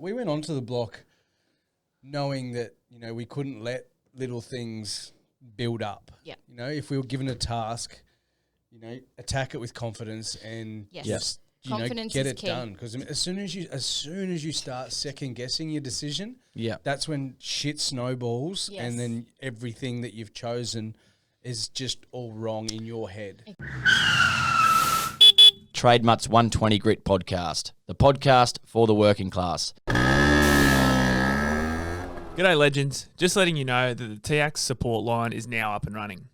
We went onto the block knowing that, we couldn't let little things build up. Yeah. If we were given a task, attack it with confidence and just, confidence get is it key. done. Because as soon as you start second guessing your decision, that's when shit snowballs, and then everything that you've chosen is just all wrong in your head. TradeMutt's 120 Grit podcast, the podcast for the working class. G'day legends, just letting you know that the TX support line is now up and running.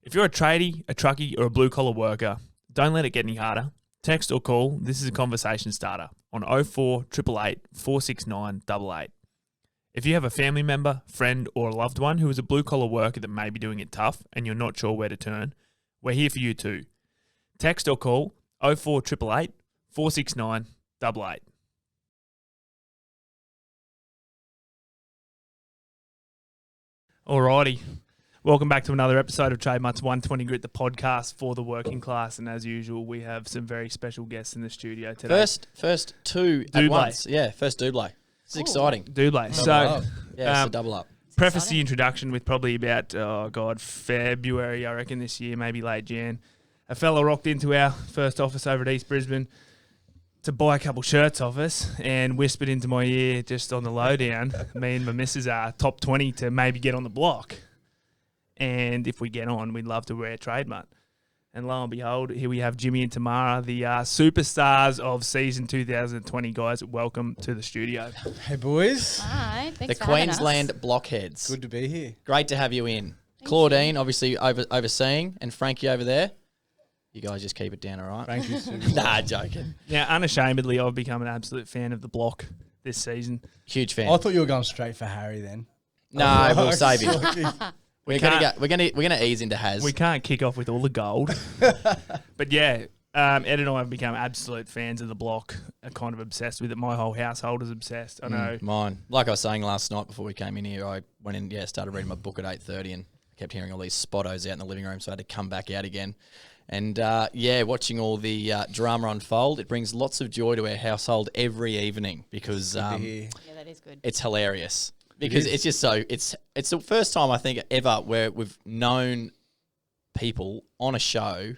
If you're a tradie, a truckie or a blue collar worker, don't let it get any harder. Text or call, this is a conversation starter, on 04 888 469 88. If you have a family member, friend or a loved one who is a blue collar worker that may be doing it tough and you're not sure where to turn, we're here for you too. Text or call 04 888 469 88. Alrighty, welcome back to another episode of TradeMutt's 120 Grit, the podcast for the working class. And as usual, we have some very special guests in the studio today. First two at once. Yeah, first double. This is exciting. Double. So, it's a double up. Preface the introduction with probably about, February, I reckon, this year, maybe late Jan. A fella rocked into our first office over at East Brisbane to buy a couple shirts off us and whispered into my ear just on the lowdown, me and my missus are top 20 to maybe get on the block. And if we get on, we'd love to wear TradeMutt. And lo and behold, here we have Jimmy and Tam, the superstars of season 2020. Guys, welcome to the studio. Hey, boys. Hi, thanks The for having Queensland us. Blockheads. Good to be here. Great to have you in. Thank Claudine, you. obviously overseeing, and Frankie over there. You guys just keep it down, all right? Thank you, Sue. Nah, joking. Now, unashamedly, I've become an absolute fan of the block this season. Huge fan. I thought you were going straight for Harry then. No, we'll save him. him. We're gonna ease into Haz. We can't kick off with all the gold. But yeah, Ed and I have become absolute fans of the block, kind of obsessed with it. My whole household is obsessed. I know. Mine. Like I was saying last night before we came in here, I went in, started reading my book at 8:30 and kept hearing all these spottos out in the living room, so I had to come back out again. And watching all the drama unfold, it brings lots of joy to our household every evening because Yeah, that is good. it's hilarious. Because it's just so it's the first time I think ever where we've known people on a show,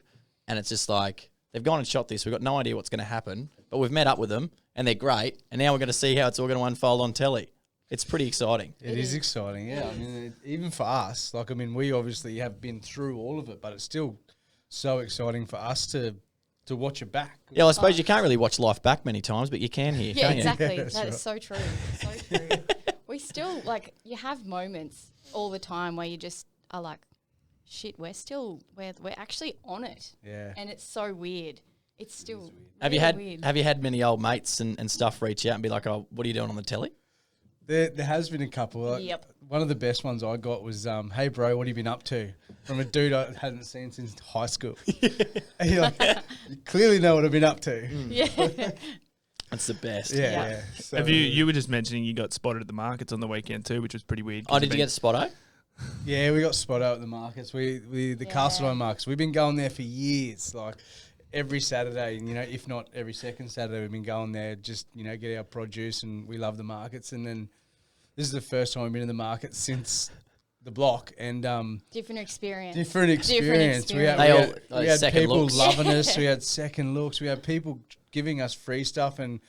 and it's just like they've gone and shot this. We've got no idea what's going to happen, but we've met up with them and they're great. And now we're going to see how it's all going to unfold on telly. It's pretty exciting. It is exciting, yeah. I mean, even for us, we obviously have been through all of it, but it's still so exciting for us to watch it back. Yeah, well, I suppose you can't really watch life back many times, but you can here, Yeah, can't exactly. Yeah, That that's is so true. So true. We still, you have moments all the time where you just are like, shit, we're actually on it. Yeah. And it's so weird. It's still you? really weird. Have you had many old mates and stuff reach out and be like, oh, what are you doing on the telly? There has been a couple. Yep. One of the best ones I got was, hey, bro, what have you been up to? From a dude I hadn't seen since high school. And you're like, you clearly know what I've been up to. Yeah. That's the best. Yeah. So, Have you were just mentioning you got spotted at the markets on the weekend too, which was pretty weird. Oh, did you get Spotto? Yeah, we got spot out at the markets. The Castledine markets. We've been going there for years, like every Saturday. If not every second Saturday, we've been going there. Just get our produce, and we love the markets. And then this is the first time we've been in the market since the block, and Different experience. different experience. We had, They we had second people looks. loving us. We had second looks. We had people giving us free stuff and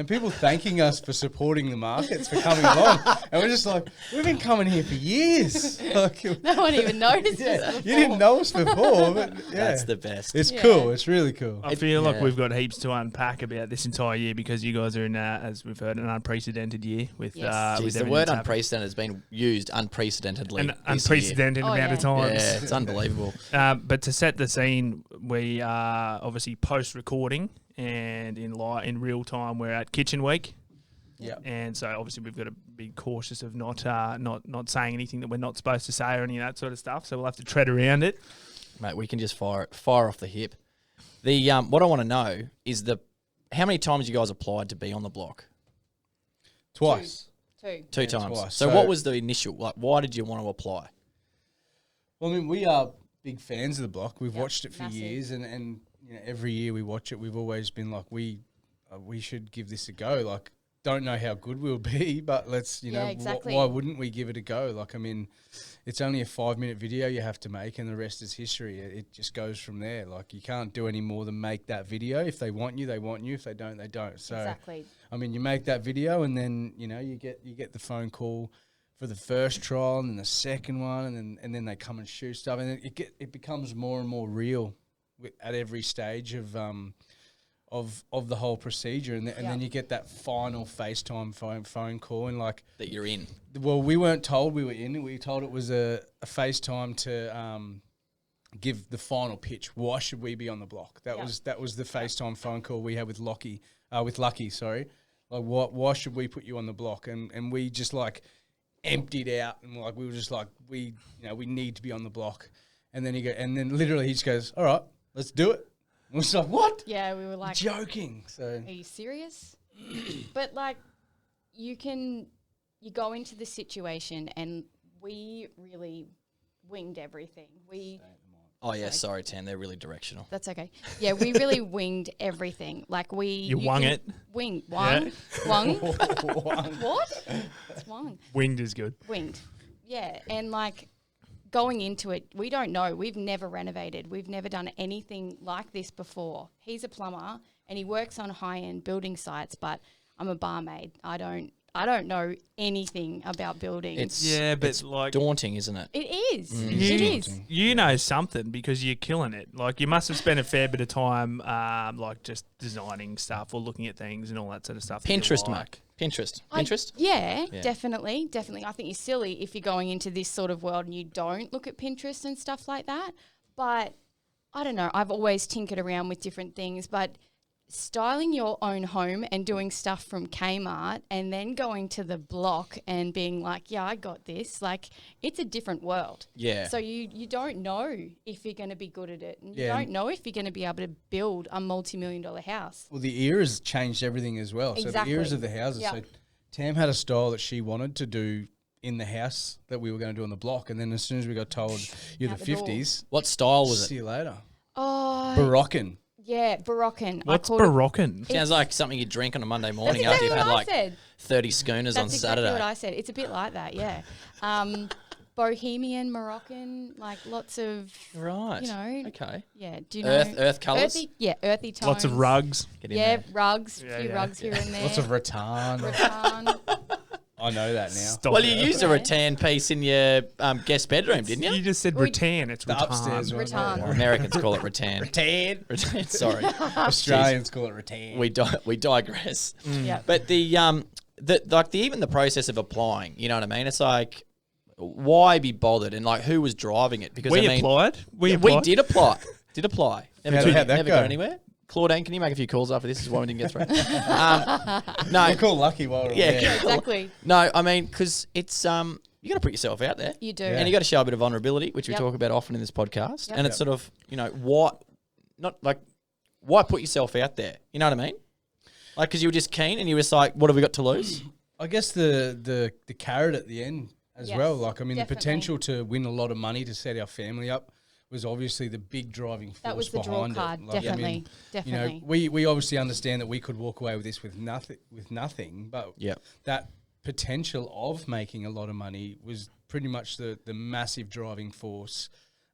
people thanking us for supporting the markets, for coming along. And we're just like, we've been coming here for years. No one even noticed us before. You didn't know us before, but yeah. That's the best. It's cool. It's really cool. I feel like yeah. we've got heaps to unpack about this entire year because you guys are in, as we've heard, an unprecedented year with Yes. Jeez, with the everything word that's happened. unprecedented has been used unprecedentedly. An this unprecedented Oh, amount of yeah. year. times. Yeah, it's unbelievable. But to set the scene, we are obviously post-recording and in real time we're at Kitchen Week. Yeah. And so obviously we've got to be cautious of not saying anything that we're not supposed to say or any of that sort of stuff. So we'll have to tread around it. Mate, we can just fire off the hip. The what I want to know is how many times you guys applied to be on the block? Twice. Two Yeah, times. twice. So So- what was the initial, why did you want to apply? Well, I mean, we are big fans of the block. We've Yep, watched it for massive. years, and every year we watch it. We've always been like, we should give this a go. Like, don't know how good we'll be, but let's, you know, exactly. why wouldn't we give it a go? Like, I mean, it's only a 5-minute video you have to make, and the rest is history. It just goes from there. Like, you can't do any more than make that video. If they want you, they want you. If they don't, they don't. So, Exactly. I mean, you make that video, and then, you know, you get the phone call for the first trial, and then the second one, and then they come and shoot stuff, and it becomes more and more real at every stage of the whole procedure, and then you get that final FaceTime phone call, and like that you're in. Well, we weren't told we were in. We were told it was a FaceTime to give the final pitch. Why should we be on the block? That was the FaceTime phone call we had with Lucky. Sorry, like why should we put you on the block? And we just like emptied out, and like we were just like we need to be on the block. And then literally he just goes, all right, let's do it. And we're just like, what? Yeah, we were like Joking. So are you serious? But like you go into the situation, and we really winged everything. Oh yeah, sorry, Tam, they're really directional. That's okay. Yeah, we really winged everything. Like You wung it. Wung. Yeah. Wung. What? It's wung. Winged is good. Winged. Yeah, and like going into it, we don't know. We've never renovated. We've never done anything like this before. He's a plumber and he works on high-end building sites, but I'm a barmaid. I don't know anything about buildings. It's like daunting, isn't it? It is. You- It is. You know something because you're killing it. Like you must have spent a fair bit of time, like just designing stuff or looking at things and all that sort of stuff. that you Pinterest, like. Mark. Pinterest. Yeah, Yeah. definitely. I think you're silly if you're going into this sort of world and you don't look at Pinterest and stuff like that. But I don't know. I've always tinkered around with different things, but styling your own home and doing stuff from Kmart and then going to the block and being like, yeah, I got this. Like, it's a different world. Yeah. So you don't know if you're going to be good at it. And you Yeah. don't know if you're going to be able to build a multi-million-dollar house. well, the eras changed everything as well. So Exactly. the eras of the houses. Yeah. So Tam had a style that she wanted to do in the house that we were going to do on the block, and then as soon as we got told you're Out the the door. 50s, What style was see it? you later. Oh, Baroccan. yeah, Baroccan. What's I called it- Baroccan? Sounds like something you drink on a Monday morning That's after exactly you've had what I like said. 30 schooners on That's exactly Saturday. what I said. It's a bit like that, yeah. Bohemian, Moroccan, like lots of, Right. you know. Okay. Yeah, do you know? Earth colours? Earthy tones. Lots of rugs. Get in Yeah, there. rugs, Yeah, a few yeah. rugs here and there. Lots of rattan. rattan. I know that now. Stop Well, it. you used a rattan piece in your guest bedroom, didn't you? You just said We- rattan. It's The rattan. upstairs one. Rattan. Well, Americans call it rattan. Rattan. Rattan. Sorry, Australians call it rattan. we digress. Yeah. But even the process of applying, you know what I mean? It's like, why be bothered? And like, who was driving it? Because We I mean, applied. We we applied. did apply. Did apply. Never, How'd that never go? got anywhere. Claudine, can you make a few calls after this? This is why we didn't get through. No, We'll call Lucky while we're Yeah, there. Exactly. no. I mean, because it's you got to put yourself out there. You do. And you got to show a bit of vulnerability, which we Yep. talk about often in this podcast. Yep. And it's sort of, why put yourself out there? You know what I mean? Like, because you were just keen and you were just like, what have we got to lose? I guess the carrot at the end as Yes, well. Like, I mean, definitely. the potential to win a lot of money to set our family up was obviously the big driving force That was the draw behind card. it. Like, I Definitely. mean, Definitely. You know, we obviously understand that we could walk away with this with nothing, but Yep. that potential of making a lot of money was pretty much the massive driving force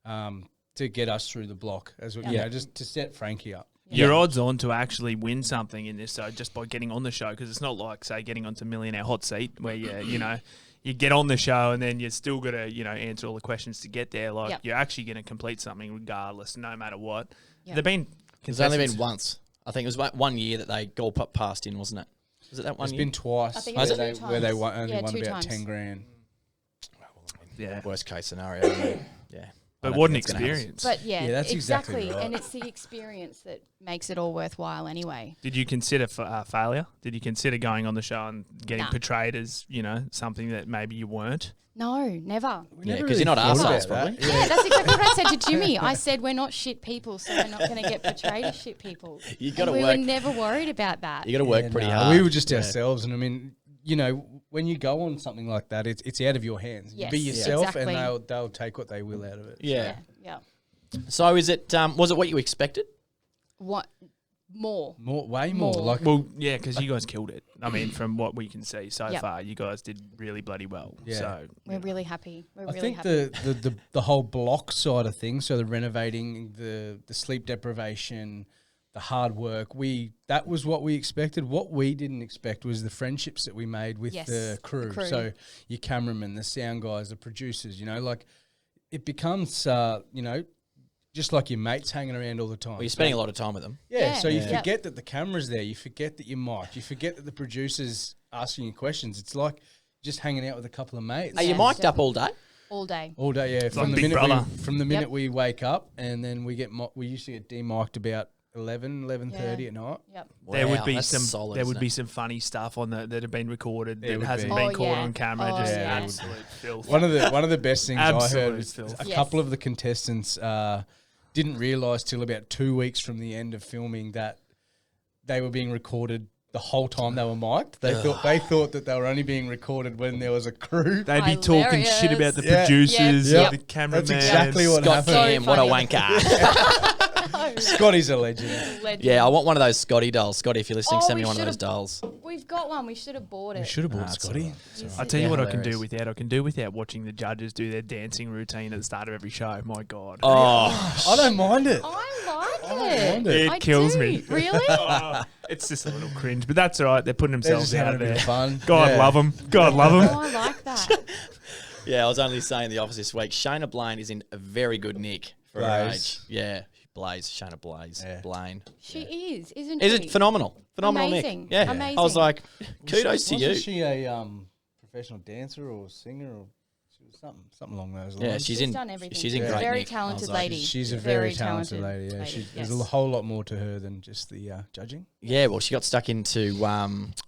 to get us through the block, as we, you know, just to set Frankie up. Your odds on to actually win something in this, though, just by getting on the show, because it's not like, say, getting onto Millionaire Hot Seat, where you get on the show and then you still got to, answer all the questions to get there. Like, Yep. you're actually going to complete something regardless, no matter what. Yep. There've been It's only been contestants- once. I think it was about 1 year that they goal passed in, wasn't it? Was it that one It's year? been twice I think it's where, two where they times. won, only Yeah, won 2 about times. 10 grand. Yeah. Worst case scenario. Yeah. I But don't what an think it's gonna happen. experience. But yeah, Yeah, that's exactly right. And it's the experience that makes it all worthwhile anyway. Did you consider failure? Did you consider going on the show and getting Nah. portrayed as, something that maybe you weren't? No, never. We Yeah, never 'cause you're not thought arseholes, about that. probably. Yeah, that's exactly what I said to Jimmy. I said, we're not shit people, so we're not going to get portrayed as shit people. You got to We work. were never worried about that. You got to work Yeah, pretty nah, hard. We were just ourselves, and I mean, when you go on something like that, it's out of your hands. Yes, Be yourself, exactly. and they'll take what they will out of it. Yeah. Yeah. So is it? Was it what you expected? What? way more. Like, Well, yeah, because you guys killed it. I mean, from what we can see so Yep. far, you guys did really bloody well. Yeah. So We're really happy. I think the whole block side of things, so the renovating, the sleep deprivation, the hard work, that was what we expected. What we didn't expect was the friendships that we made with the crew. So your cameramen, the sound guys, the producers, like it becomes, just like your mates hanging around all the time. Well, you're spending a lot of time with them. Yeah, so you forget that the camera's there. You forget that you're mic'd. You forget that the producer's asking you questions. It's like just hanging out with a couple of mates. Are you mic'd up all day? All day. All day, yeah. like Big Brother. From the minute we wake up, and then we used to get demic'd about 11:30 at night. Yep. there would be that's some solid, there would isn't be it? some funny stuff on that have been recorded There that would hasn't be. been Oh, caught yeah. on camera. Oh, Just yeah. absolute filth. One of the best things I heard Absolute was filth. a Yes. couple of the contestants didn't realise till about 2 weeks from the end of filming that they were being recorded the whole time they were mic'd. They thought that they were only being recorded when there was a crew. They'd be talking shit about the Yeah. producers, Yep. the cameraman. That's exactly what Scott happened. Cam, what a funny. wanker. Scotty's a legend. Legend. Yeah, I want one of those Scotty dolls. Scotty, if you're listening, Oh, send me we one of those should've- dolls. We've got one. We should have bought it. We should have bought Nah, it's Scotty. all right. I tell you Yeah, what I can do hilarious. without. I can do without watching the judges do their dancing routine at the start of every show. My God. Oh, I don't mind it. I like mind it. it. It I kills do. me. Really? It's just a little cringe, but that's all right. They're putting They're themselves just having out a bit there. of fun. God Yeah. love them. God love Oh, them. I like that. yeah, I was only saying the office this week. Shayna Blaine is in a very good nick for her Blaze. age. Yeah, Blaze, Shayna Blaze, Yeah. Blaine. She is, isn't Is she? it phenomenal? Phenomenal Amazing. nick. Yeah. Amazing. I was like, kudos Wasn't to you. she a professional dancer or singer or she was something along those lines? Yeah, she's in. done everything. She's in Yeah. great Very nick. I talented was like, lady. She's a Very very talented talented lady. Yeah, lady, there's yes. a whole lot more to her than just the judging. Yeah, well, she got stuck into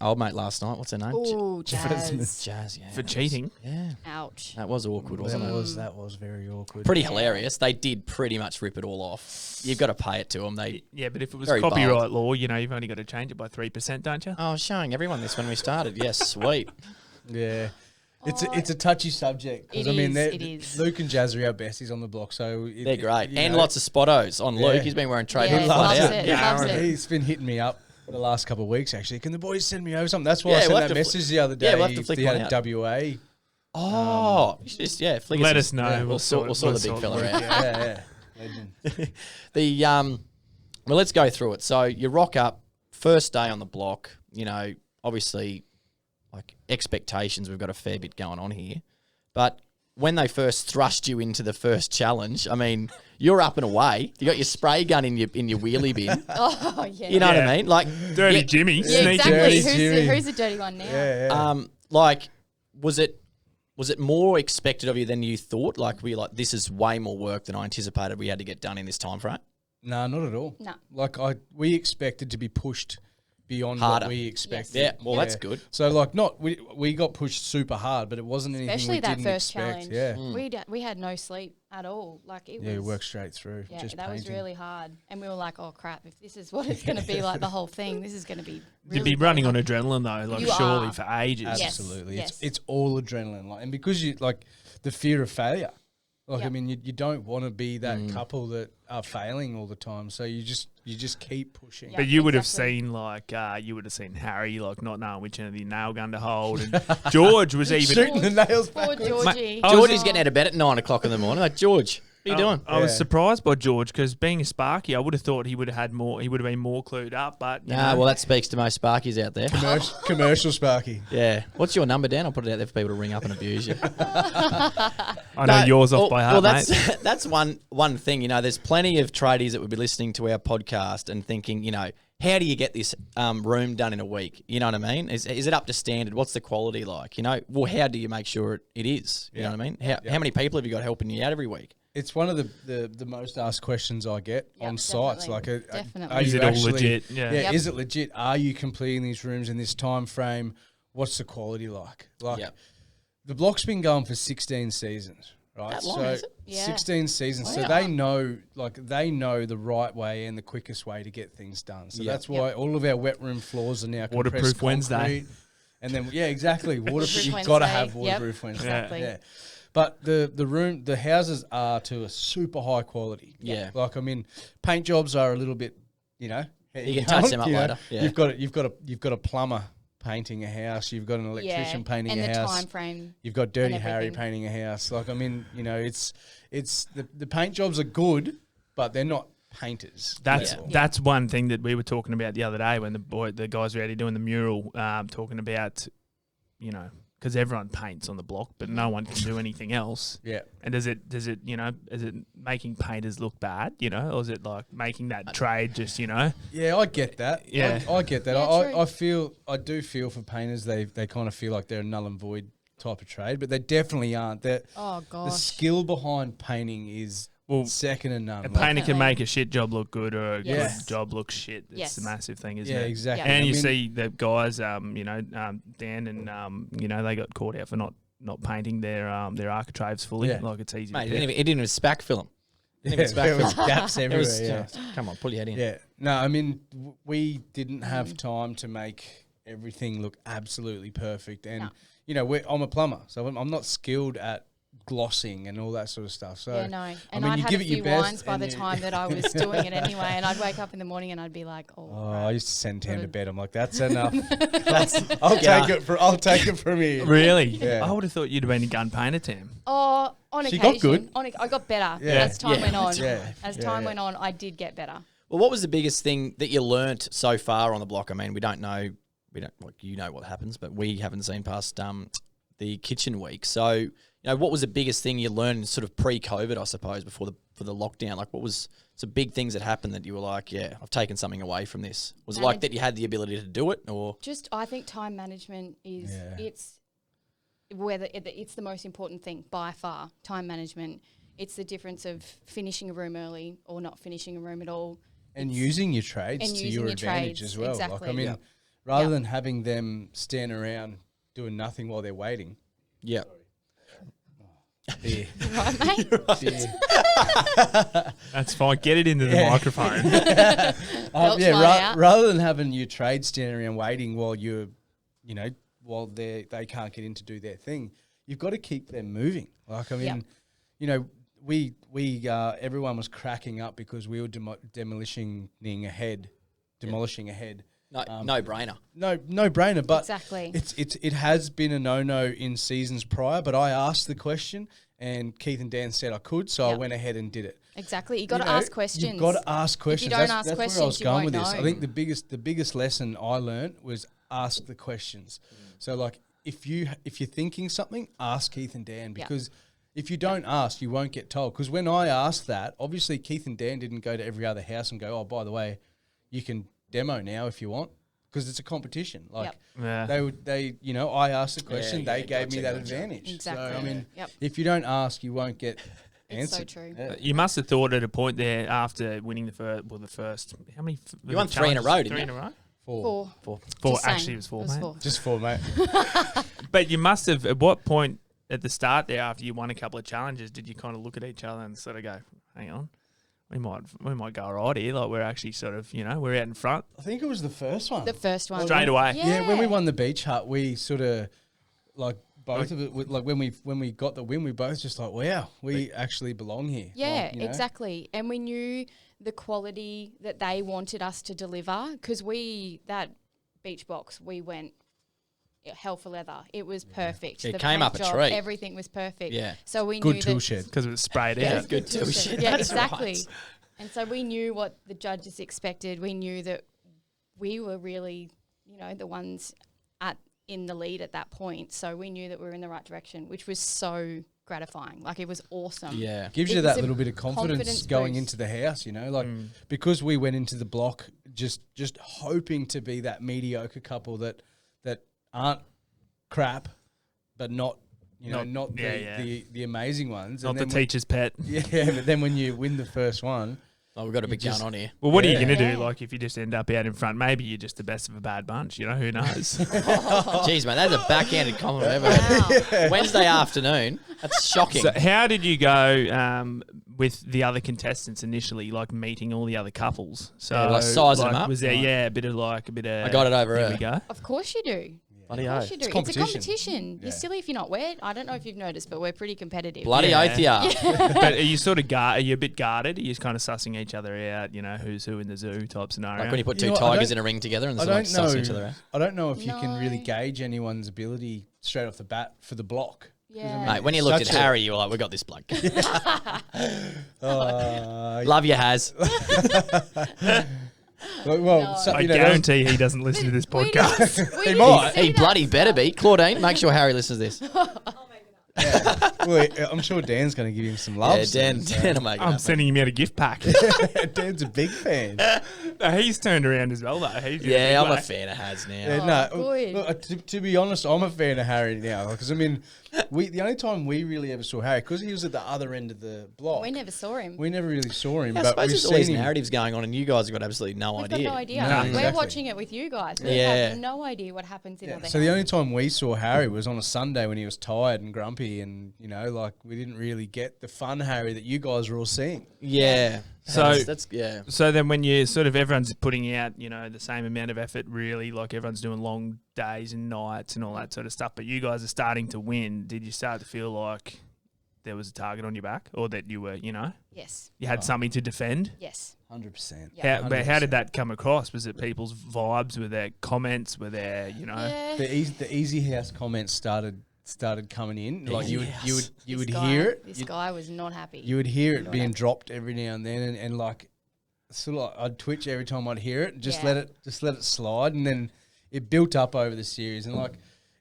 old mate last night. What's her name? Oh, Jazz. Jazz. Yeah, For that cheating. Was, yeah, Ouch. that was awkward, wasn't it? That was very awkward. Pretty hilarious. They did pretty much rip it all off. You've got to pay it to them. They. Yeah, but if it was Very copyright law, you've only got to change it by 3%, don't you? I was showing everyone this when we started. Yes, sweet. Yeah. It's a touchy subject because It I mean is, they're- it is. Luke and Jazz are our besties on the block, so They're great. you And know, lots of spottos on Yeah. Luke. He's been wearing trade Yeah, flat loves out. it. Yeah. Loves it. He's been hitting me up the last couple of weeks actually. Can the boys send me over something? That's why Yeah, I sent we'll that have to message the other day. yeah, we'll have to flick he had one a out. WA. Oh, you should just flick Let us us know. yeah, We'll sort the big fella out. Yeah. Legend. The well, let's go through it. So you rock up first day on the block. Obviously, like expectations, we've got a fair bit going on here. But when they first thrust you into the first challenge, I mean, you're up and away. You got your spray gun in your wheelie bin. Oh, yeah. You know what Yeah. I mean? Like Dirty yeah, Jimmy. Yeah, Sneaky. exactly. Dirty Jimmy. Who's the dirty one now? Yeah. like was it more expected of you than you thought? Like were you like, this is way more work than I anticipated we had to get done in this time frame? No, not at all. No. Like we expected to be pushed beyond Harder. what we expected. Yeah, well, that's good. So like we got pushed super hard, but it wasn't anything Especially we that didn't first expect. challenge. Yeah. We had no sleep at all. Like it Yeah, we was. worked straight through. Yeah, just that was painting. really hard, and we were like, "Oh crap! If this is what it's going to be like, the whole thing, this is going to be." Really You'd be running on adrenaline though, like You surely are. for ages. Yes. Absolutely. yes. It's all adrenaline. Like, and because you like the fear of failure. Like, I Yep. mean, you don't want to be that couple that are failing all the time. So you just keep pushing. Yeah. But you would have exactly. seen Harry like not knowing which end of the nail gun to hold, and George was even. Shooting the nails Poor backwards. Georgie. I was- Georgie's getting out of bed at 9 o'clock in the morning. Like, George, what are you doing? I was Yeah. surprised by George because being a Sparky, I would have thought he would have had more. He would have been more clued up, but you know. Well, that speaks to most Sparkies out there. Commercial Sparky. Yeah. What's your number, Dan? I'll put it out there for people to ring up and abuse you. I know yours off by heart, well, mate. that's one thing. There's plenty of tradies that would be listening to our podcast and thinking, how do you get this room done in a week? You know what I mean? Is it up to standard? What's the quality like? Well, how do you make sure it is? You know what I mean? How many people have you got helping you out every week? It's one of the most asked questions I get Yep, on sites. definitely. Like, Definitely. are Is you it all actually- legit? Yeah. Yep. Is it legit? Are you completing these rooms in this time frame? What's the quality like? Like, Yep. the block's been going for 16 seasons, right? That long, so is it? Yeah. 16 seasons. So Wow. they know the right way and the quickest way to get things done. So Yep. that's why all of our wet room floors are now Waterproof compressed Wednesday. concrete. And then exactly, waterproof. You've Wednesday. got to have Yep. waterproof Wednesday. Exactly. Yeah. But the houses are to a super high quality. Yeah. Like, I mean, paint jobs are a little bit, You can touch them up later. Yeah. You've got a plumber painting a house. You've got an electrician painting and a the house. time frame. You've got Dirty and Harry everything. painting a house. Like, I mean, you know, it's the paint jobs are good, but they're not painters. That's one thing that we were talking about the other day when the guys were out here doing the mural, talking about, you know, because everyone paints on the block, but no one can do anything else. Yeah. And does it you know, is it making painters look bad, you know, or is it like making that trade just, you know? Yeah, I get that. Yeah. I get that. Yeah, I do feel for painters. They kind of feel like they're a null and void type of trade, but they definitely aren't. The skill behind painting is second to none. A painter can make a shit job look good or a Yes. good job look shit. It's a massive thing, isn't it? Yeah, exactly. Yeah. And I you mean, see the guys, you know, Dan and you know, they got caught out for not painting their architraves fully. Yeah. Like it's easy. Mate, to it do. didn't even spack film. there was gaps It was, everywhere. come on, pull your head in. Yeah. No, I mean, we didn't have time to make everything look absolutely perfect. And, you know, I'm a plumber, so I'm not skilled at glossing and all that sort of stuff. So, Yeah, no. And I mean, I'd you had give a it your few best wines by the and you- time that I was doing it anyway. And I'd wake up in the morning and I'd be like, I used to send Tam to bed. I'm like, that's enough. I'll I'll take it from here. Really? Yeah. I would have thought you'd have been a gun painter, Tam. on She occasion. got good. I got better Yeah. as time went on. Yeah. As Yeah, time yeah. went on, I did get better. Well, what was the biggest thing that you learnt so far on the block? I mean, we don't know what happens, but we haven't seen past the kitchen week. So, you know, what was the biggest thing you learned sort of pre-COVID, I suppose, before the lockdown? Like, what was some big things that happened that you were like, yeah, I've taken something away from this? Was it like that you had the ability to do it, or Just, I think time management is it's the most important thing by far. Time management. It's the difference of finishing a room early or not finishing a room at all. And using your trades And to using your your advantage trades, as well. exactly. Like, I mean, rather than having them stand around doing nothing while they're waiting. yeah? Beer. Right, mate? Beer. That's fine. Get it into the microphone. Belch mine out. Rather than having your trade standing around waiting while while they can't get in to do their thing, you've got to keep them moving. Like, I mean, you know, we everyone was cracking up because we were demolishing a head. No brainer. No brainer, but Exactly. it has been a no in seasons prior. But I asked the question, and Keith and Dan said I could, so I went ahead and did it. Exactly. You got to ask questions. You've got to ask questions. don't That's ask where I questions, was you going won't with this. know. I think the biggest lesson I learned was ask the questions. So, like, if you're thinking something, ask Keith and Dan, because if you don't ask, you won't get told. Because when I asked that, obviously Keith and Dan didn't go to every other house and go, oh, by the way, you can demo now if you want, because it's a competition. Like I asked the question, they gave me that advantage. Exactly. So, I mean, Yep. if you don't ask, you won't get It's so answered. true. Yeah. You must have thought at a point there after winning the first. How many? You won 3 in a row, didn't Three you? in a row. Four. Four. Four. Just Actually, saying. it was four, It was mate. four. Just 4, mate. But you must have. At what point at the start there, after you won a couple of challenges, did you kind of look at each other and sort of go, "Hang on, we might go right here. Like we're actually sort of, you know, we're out in front." I think it was the first one. The first one. Straight away. Yeah, when we won the beach hut, we sort of like both of it. Like when we got the win, we both just like, wow, we actually belong here. Yeah, Like, you know? exactly. And we knew the quality that they wanted us to deliver, because that beach box, we went hell for leather. It was perfect. It The came paint up a job, treat. Everything was perfect. Yeah. So we Good knew tool that shed. Because it was sprayed Yeah, out. Good tool shed. Yeah, That's exactly. right. And so we knew what the judges expected. We knew that we were really, the ones in the lead at that point. So we knew that we were in the right direction, which was so gratifying. Like, it was awesome. Yeah. Gives It you was that a little bit of confidence going boost. into the house, like because we went into the block just hoping to be that mediocre couple that aren't crap, but not the amazing ones. Not And the then teacher's pet. but then when you win the first one, Oh, we've got a big just- gun on here. Well, what are you going to Yeah. do? Like, if you just end up out in front, maybe you're just the best of a bad bunch. You know, who knows? Jeez, mate, that's a backhanded compliment I've ever heard. Wow. Wednesday afternoon. That's shocking. So, how did you go with the other contestants initially? Like meeting all the other couples. So, Yeah, like sizing them up? Was there a bit of I got it over Here her. we go. Of course you do. Bloody Of course oath. you do. It's a competition. competition. Yeah. You're silly if you're not. I don't know if you've noticed, but we're pretty competitive. Bloody oath, yeah. But are you sort of are you a bit guarded? Are you just kind of sussing each other out? You know, who's who in the zoo type scenario. Like when you put You two know, I tigers don't- in a ring together and I they're like don't sussing each other know. out. I don't know if you can really No. gauge anyone's ability straight off the bat for the block. Yeah. Mate, when you looked at Such a- Harry, you were like, we got this bloke. Uh, Love you, Haz. well, No. so, I you know, guarantee he doesn't listen to this We podcast. didn't- we He didn't might. see He that bloody better stuff. be. Claudine, make sure Harry listens to this. yeah. Well, I'm sure Dan's going to give him some love. Yeah, Dan will make it I'm happen. sending him out a gift pack. Dan's a big fan. No, he's turned around as well, though. He's in Yeah, big I'm a way. fan of Haz now. Yeah, Oh, no, good. look, to be honest, I'm a fan of Harry now because I mean, the only time we really ever saw Harry because he was at the other end of the block. We never saw him. We never really saw him, I but suppose we've there's all these seen him. narratives going on, and you guys have got absolutely no We've idea. got no idea. No, We're exactly. watching it with you guys. We Yeah. have no idea what happens in Yeah, other so the only houses. time we saw Harry was on a Sunday when he was tired and grumpy, and you know, like we didn't really get the fun Harry that you guys were all seeing. Yeah. So- that's yeah. So then when you sort of everyone's putting out, you know, the same amount of effort, really, like everyone's doing long days and nights and all that sort of stuff, but you guys are starting to win, did you start to feel like there was a target on your back or that you were, you know, Yes. you had something to defend? Yes. 100%. Yeah. But how did that come across? Was it people's vibes? Were there comments? Were there, you know? Yeah. The easy house comments started coming in. Like you This would guy- hear it. This guy was not happy. You would hear it Not being happy. dropped every now and then, and like sort of like I'd twitch every time I'd hear it. And just Yeah. let it slide, and then it built up over the series, and like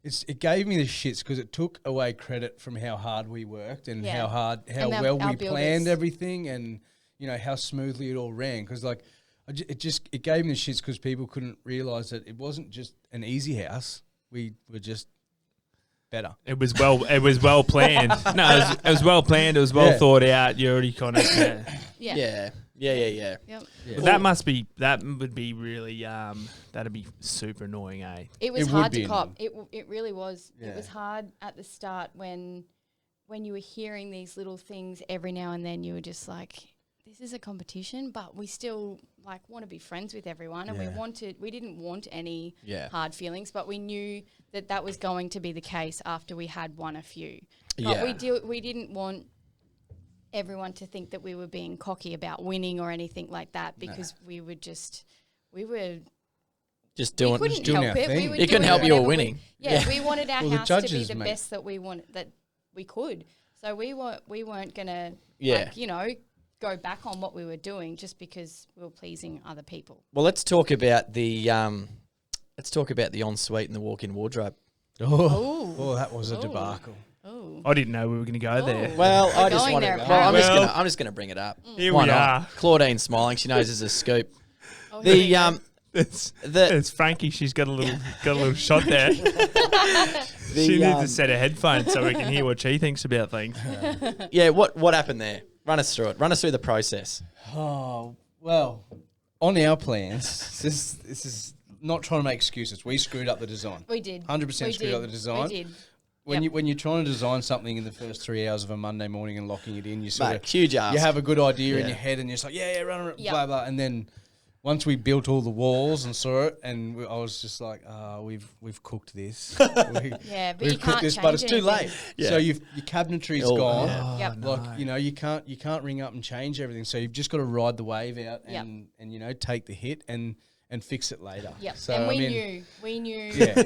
it gave me the shits because it took away credit from how hard we worked and Yeah. how And well our we planned builders. everything, and you know how smoothly it all ran. Because like it gave me the shits because people couldn't realize that it wasn't just an easy house. We were just better. It was well planned. No, it was well planned. It was well Yeah. thought out. You already kind of, yeah. Yeah. Yeah. Yep. Yeah. That would be really, that'd be super annoying, eh? It was It would hard be to cop. annoying. It really was. It Yeah. was hard at the start when you were hearing these little things every now and then. You were just like, this is a competition, but we still like want to be friends with everyone, and Yeah. we didn't want any Yeah. hard feelings, but we knew that was going to be the case after we had won a few. Yeah. But we didn't want everyone to think that we were being cocky about winning or anything like that, because we were Just we doing. couldn't doing help our it. thing. We were It couldn't doing help you were whatever winning. We wanted our Well, the house to be judges, the mate. best that we could. So we weren't gonna Yeah. go back on what we were doing just because we were pleasing other people. Well, let's talk about the ensuite and the walk-in wardrobe. Oh, that was a Ooh. debacle. Oh, I didn't know we were going to go there. Well, We're I just going want to. there, Well, apparently. I'm just gonna bring it up. Here Why we not? are. Claudine's smiling. She knows there's a scoop. Oh, here we go. It's Frankie. She's got a little shot there. She needs a set of headphones so we can hear what she thinks about things. Yeah. What happened there? Run us through it. Run us through the process. Oh, well, on our plans, this is not trying to make excuses. We screwed up the design. We did. 100% We screwed did. up the design. We did. When you're trying to design something in the first 3 hours of a Monday morning and locking it in, you sort Mate, of huge ask. you have a good idea in Yeah. your head and you're just like, yeah, run it, Yep. blah blah, and then once we built all the walls and saw it, and I was just like, we've cooked this. Yeah, but you We've cooked can't this, change but it's too anything. late. Yeah. So your cabinetry's Oh, gone. yeah. Yep. Like you can't ring up and change everything. So you've just got to ride the wave out Yep. and take the hit and fix it later. Yep. So and I mean, we knew. Yeah.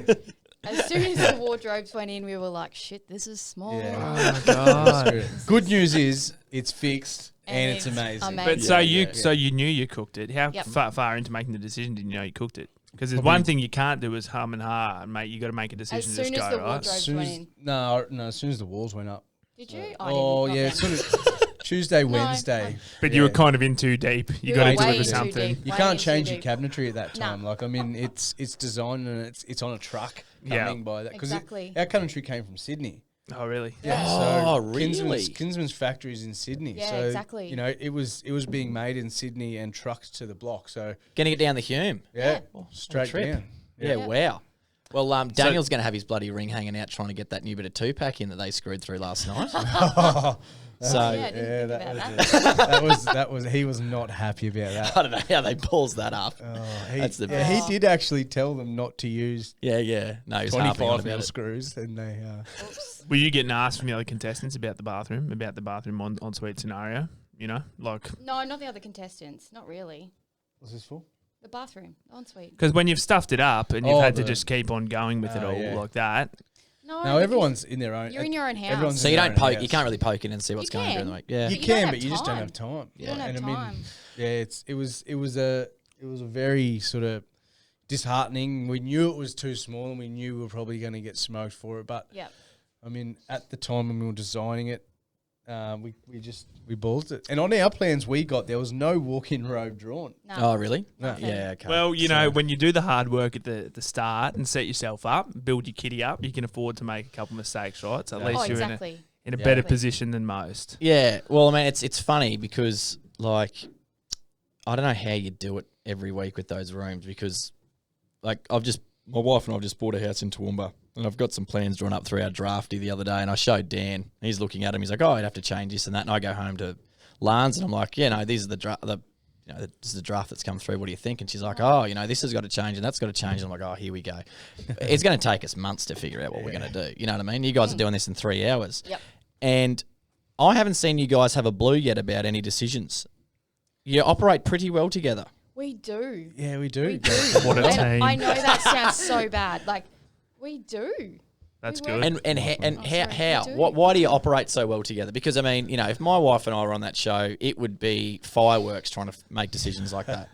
As soon as the wardrobes went in, we were like, shit, this is small. Yeah. Oh, God. Good news is it's fixed and it's it's amazing. amazing. But so Yeah. so you knew you cooked it. How Yep. far into making the decision did you know you cooked it? Because there's Probably- one thing you can't do is hum and ha, and mate, you got to make a decision. As to soon just as go, the right? wardrobe- As soon went as, in. no, as soon as the walls went up. Did you? Oh I didn't. yeah, Okay. sort of Tuesday, Wednesday. But you were Yeah. kind of in too deep. You You got were to way deliver too something. deep. You Way can't in too change your deep. cabinetry at that No. time. Like I mean, it's designed and it's on a truck coming Yeah. by that because Exactly. our cabinetry came from Sydney. Oh, really? Yeah. Oh, so really? Kinsman's factory is in Sydney. Yeah, so, exactly. You know, it was being made in Sydney and trucked to the block. So Getting it down the Hume. yeah, Yeah. straight trip. down. Yeah. Yeah. Wow. Well, Daniel's going to have his bloody ring hanging out trying to get that new bit of 2-pack in that they screwed through last night. So yeah, I didn't think that about was that was he was not happy about that. I don't know how they balls that up. That's the Yeah, he best. did actually tell them not to use Yeah. No, he's harping on 25 about mil it. screws, and they. Oops. Were you getting asked from the other contestants about the bathroom ensuite scenario? You know, like No, not the other contestants. Not really. What's this for? The bathroom, the ensuite. because when you've stuffed it up and you've had to the- just keep on going with it all yeah. like that. No, No, because everyone's in their own. You're in your own house. everyone's So in you their don't own poke. house. You can't really poke in and see what's You going on can. during the week. Yeah. You But you don't can, have but you just don't time. have time. You don't have and time. it was a very sort of disheartening. We knew it was too small, and we knew we were probably going to get smoked for it. But Yep. I mean, at the time when we were designing it, we ballsed it. And on our plans there was no walk-in robe drawn. No. Oh, really? No. Yeah. Okay. Well, you know, when you do the hard work at the start and set yourself up, build your kitty up, you can afford to make a couple mistakes, right? So at least Oh, you're exactly. in a Yeah. better Exactly. position than most. Yeah. Well, I mean, it's funny because like I don't know how you do it every week with those rooms because like my wife and I've just bought a house in Toowoomba and I've got some plans drawn up through our drafty the other day and I showed Dan. He's looking at him. He's like, "Oh, I'd have to change this and that." And I go home to Lance and I'm like, "Yeah, no, these are this is the draft that's come through. What do you think?" And she's like, "Oh, this has got to change and that's got to change." And I'm like, "Oh, here we go." It's going to take us months to figure out what we're going to do. You know what I mean? You guys are doing this in 3 hours. Yep. And I haven't seen you guys have a blue yet about any decisions. You operate pretty well together. We do. Yeah, we do. We do. What a And team. I know that sounds so bad. Like, we do. That's We good. work- And Oh, sorry, how? we do. Why do you operate so well together? Because I mean, if my wife and I were on that show, it would be fireworks trying to make decisions like that.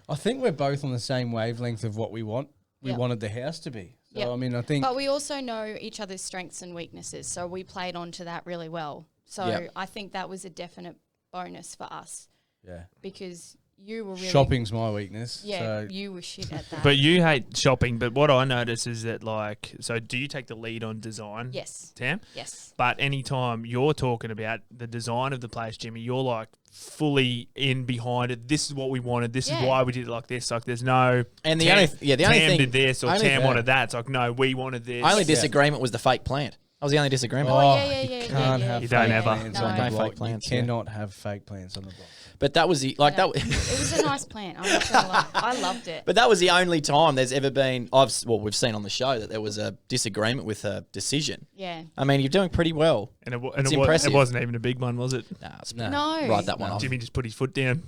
I think we're both on the same wavelength of what we want. We Yep. wanted the house to be. So, Yep. I mean, I think... But we also know each other's strengths and weaknesses, so we played onto that really well. So Yep. I think that was a definite bonus for us yeah. because you were really... Shopping's my weakness. Yeah, So you were shit at that. But you hate shopping. But what I notice is that, like, so do you take the lead on design, yes, Tam? yes. But anytime you're talking about the design of the place, Jimmy, you're like fully in behind it. This is what we wanted. This Yeah. is why we did it like this. Like, there's no. And the Tam, only the only Tam thing did this or only- Tam yeah. wanted that. It's like, no, we wanted this. only disagreement was the fake plant. That was the only disagreement. Oh, yeah, yeah, you yeah, can't yeah, have You fake don't ever. plans No. on No the block. fake plants, You yeah. cannot have fake plans on the block. But that was the like No. that. It was a nice plan. I'm not gonna lie. I loved it. But that was the only time there's ever been. We've seen on the show that there was a disagreement with a decision. Yeah. I mean, you're doing pretty well. And It's impressive. it wasn't even a big one, was it? Nah, it's No. No. Write that one off. Jimmy just put his foot down.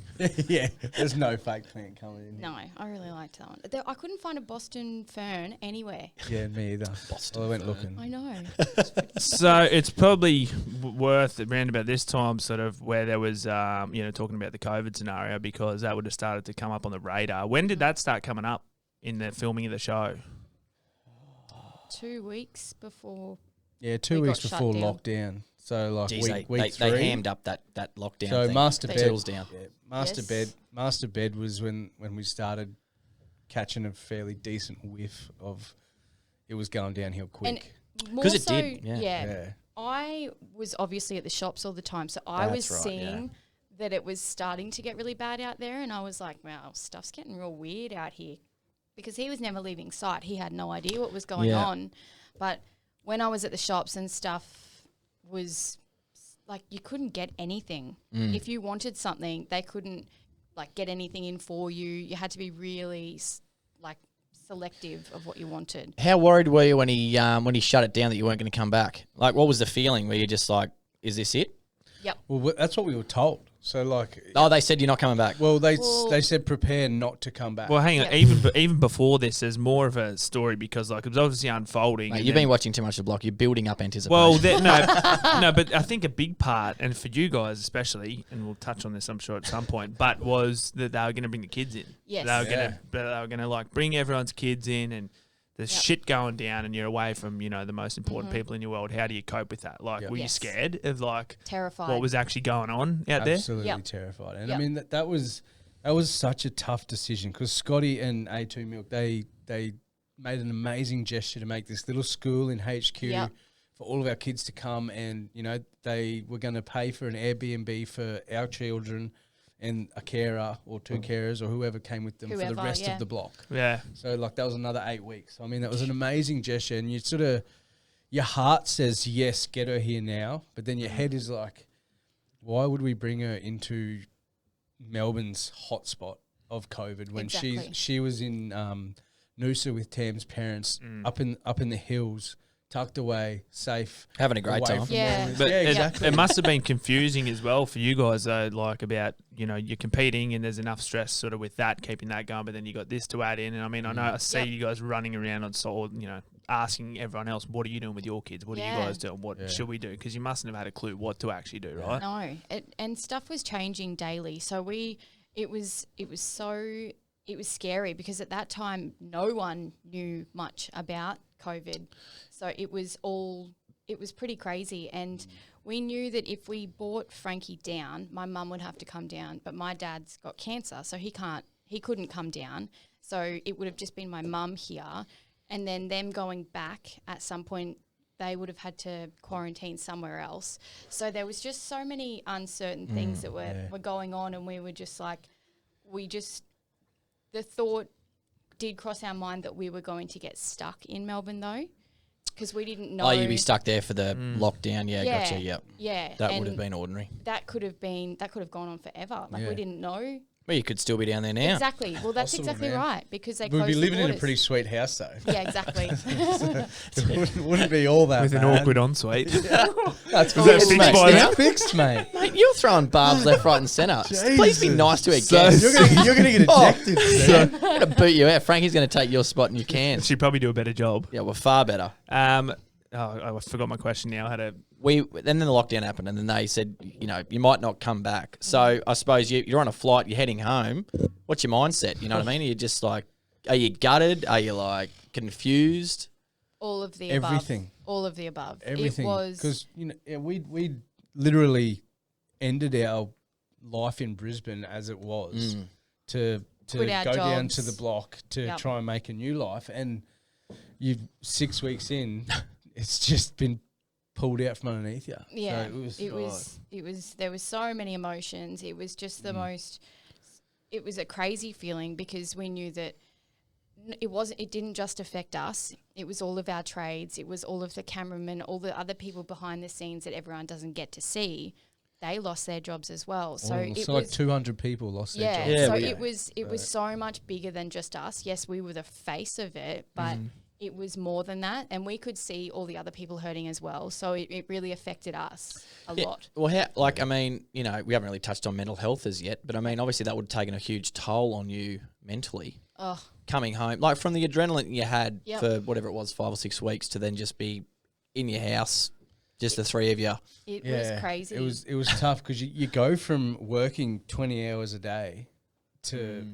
Yeah, there's no fake plan coming in. No, I really liked that one. I couldn't find a Boston fern anywhere. Yeah, me either. Well, I went looking. I know. So it's probably worth around about this time, sort of where there was, talking about the COVID scenario, because that would have started to come up on the radar. When did that start coming up in the filming of the show? 2 weeks before. Yeah, 2 We weeks got shut before down. lockdown. So like Jeez, week they 3. hammed up that lockdown. So thing. master They bed. Tools down. Yeah, Yes. Master bed was when we started catching a fairly decent whiff of it was going downhill quick. And more 'Cause it so, did, yeah. I was obviously at the shops all the time, so I was That's right, yeah. seeing that it was starting to get really bad out there, and I was like, wow, stuff's getting real weird out here. Because he was never leaving sight. He had no idea what was going Yeah. on. But when I was at the shops and stuff was like, you couldn't get anything. Mm. If you wanted something, they couldn't like get anything in for you. You had to be really selective of what you wanted. How worried were you when he shut it down that you weren't going to come back? Like, what was the feeling? Were you just like, is this it? Well, that's what we were told. So like, Oh, they said you're not coming back. well, they Well- said prepare not to come back. Well, hang on. Yeah. Even before this, there's more of a story because like it was obviously unfolding. Mate, and you've then- been watching too much of the block. You're building up anticipation. Well, no, but I think a big part, and for you guys especially, and we'll touch on this, I'm sure, at some point, but was that they were going to bring the kids in. Yes. They were going to like bring everyone's kids in, and there's Yep. shit going down, and you're away from the most important people in your world. How do you cope with that? Like, Yep. were you Yes. scared of like Terrified. what was actually going on out there? Absolutely Yep. terrified. And Yep. I mean that was such a tough decision because Scotty and A2 Milk they made an amazing gesture to make this little school in HQ Yep. for all of our kids to come, and they were going to pay for an Airbnb for our children and a carer or 2 carers or whoever came with them for Whoever, the rest yeah. of the block. Yeah, So like that was another 8 weeks. I mean, that was an amazing gesture, and your heart says yes, get her here now, but then your head is like, why would we bring her into Melbourne's hotspot of COVID when Exactly. she was in Noosa with Tam's parents up in the hills, tucked away, safe, Having a great away time. from Yeah. all this- But yeah, it, exactly. it must have been confusing as well for you guys, though, like about, you're competing and there's enough stress sort of with that, keeping that going, but then you got this to add in. And I mean, I know I see Yep. you guys running around on sort, asking everyone else, what are you doing with your kids? What are you guys doing? What should we do? Because you mustn't have had a clue what to actually do, right? No, and stuff was changing daily. So it was scary because at that time no one knew much about COVID. So it was pretty crazy. And we knew that if we brought Frankie down, my mum would have to come down. But my dad's got cancer, so he couldn't come down. So it would have just been my mum here. And then them going back at some point, they would have had to quarantine somewhere else. So there was just so many uncertain things that were going on, and we were just like, the thought did cross our mind that we were going to get stuck in Melbourne though, because we didn't know. Oh, you'd be stuck there for the lockdown. Yeah, Yeah. gotcha. Yep. Yeah, That and would have been ordinary. that could have gone on forever. Like we didn't know. Well, you could still be down there now. Exactly. Well, that's Possible, exactly man. right, because they We'd closed be the living in a borders. pretty sweet house though. Yeah, exactly. It wouldn't be all that With an bad. awkward ensuite. That's Was that fixed, fixed mate. by It's now? fixed, mate. Mate, you're throwing barbs left, right, and centre. Please be Jesus. nice to a So- guest. You're gonna get Oh. ejected. Sam. I'm going to boot you out. Frankie's going to take your spot and you can. She'd probably do a better job. Yeah, well, far better. I forgot my question now. I had a Then the lockdown happened, and then they said, you might not come back. So I suppose you're on a flight, you're heading home. What's your mindset? You know what I mean? Are you just like, are you gutted? Are you like confused? All of the Everything. above. All of the above. Everything. It was Because we literally ended our life in Brisbane as it was to Quit our go down jobs. to the block to Yep. try and make a new life, and 6 weeks in, it's just been pulled out from underneath you. Yeah, So it was there was so many emotions. It was just the most. It was a crazy feeling because we knew that it didn't just affect us. It was all of our trades. It was all of the cameramen, all the other people behind the scenes that everyone doesn't get to see. They lost their jobs as well. So it was like 200 people lost their yeah. jobs. Yeah, So we- it was so much bigger than just us. Yes, we were the face of it, but it was more than that, and we could see all the other people hurting as well. So it really affected us a lot. Well, we haven't really touched on mental health as yet, but I mean, obviously that would have taken a huge toll on you mentally. Oh, Coming home, like from the adrenaline you had Yep. for whatever it was, 5 or 6 weeks, to then just be in your house, just the three of you. it was crazy. It was tough because you go from working 20 hours a day to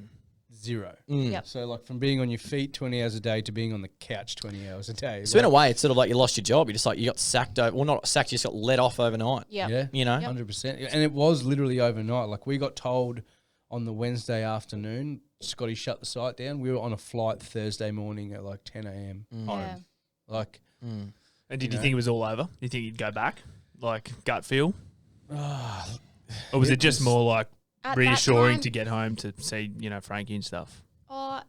zero. Yep. So like from being on your feet 20 hours a day to being on the couch 20 hours a day. So in a way, it's sort of like you lost your job. You just like you got sacked over. Well, not sacked. You just got let off overnight. Yep. Yeah, You know. 100%. And it was literally overnight. Like we got told on the Wednesday afternoon, Scotty shut the site down. We were on a flight Thursday morning at like 10 a.m. home. Yeah. Like, And did you think it was all over? You think you'd go back? Like gut feel? Or was it just more like At that reassuring time- to get home to see, Frankie and stuff? Oh,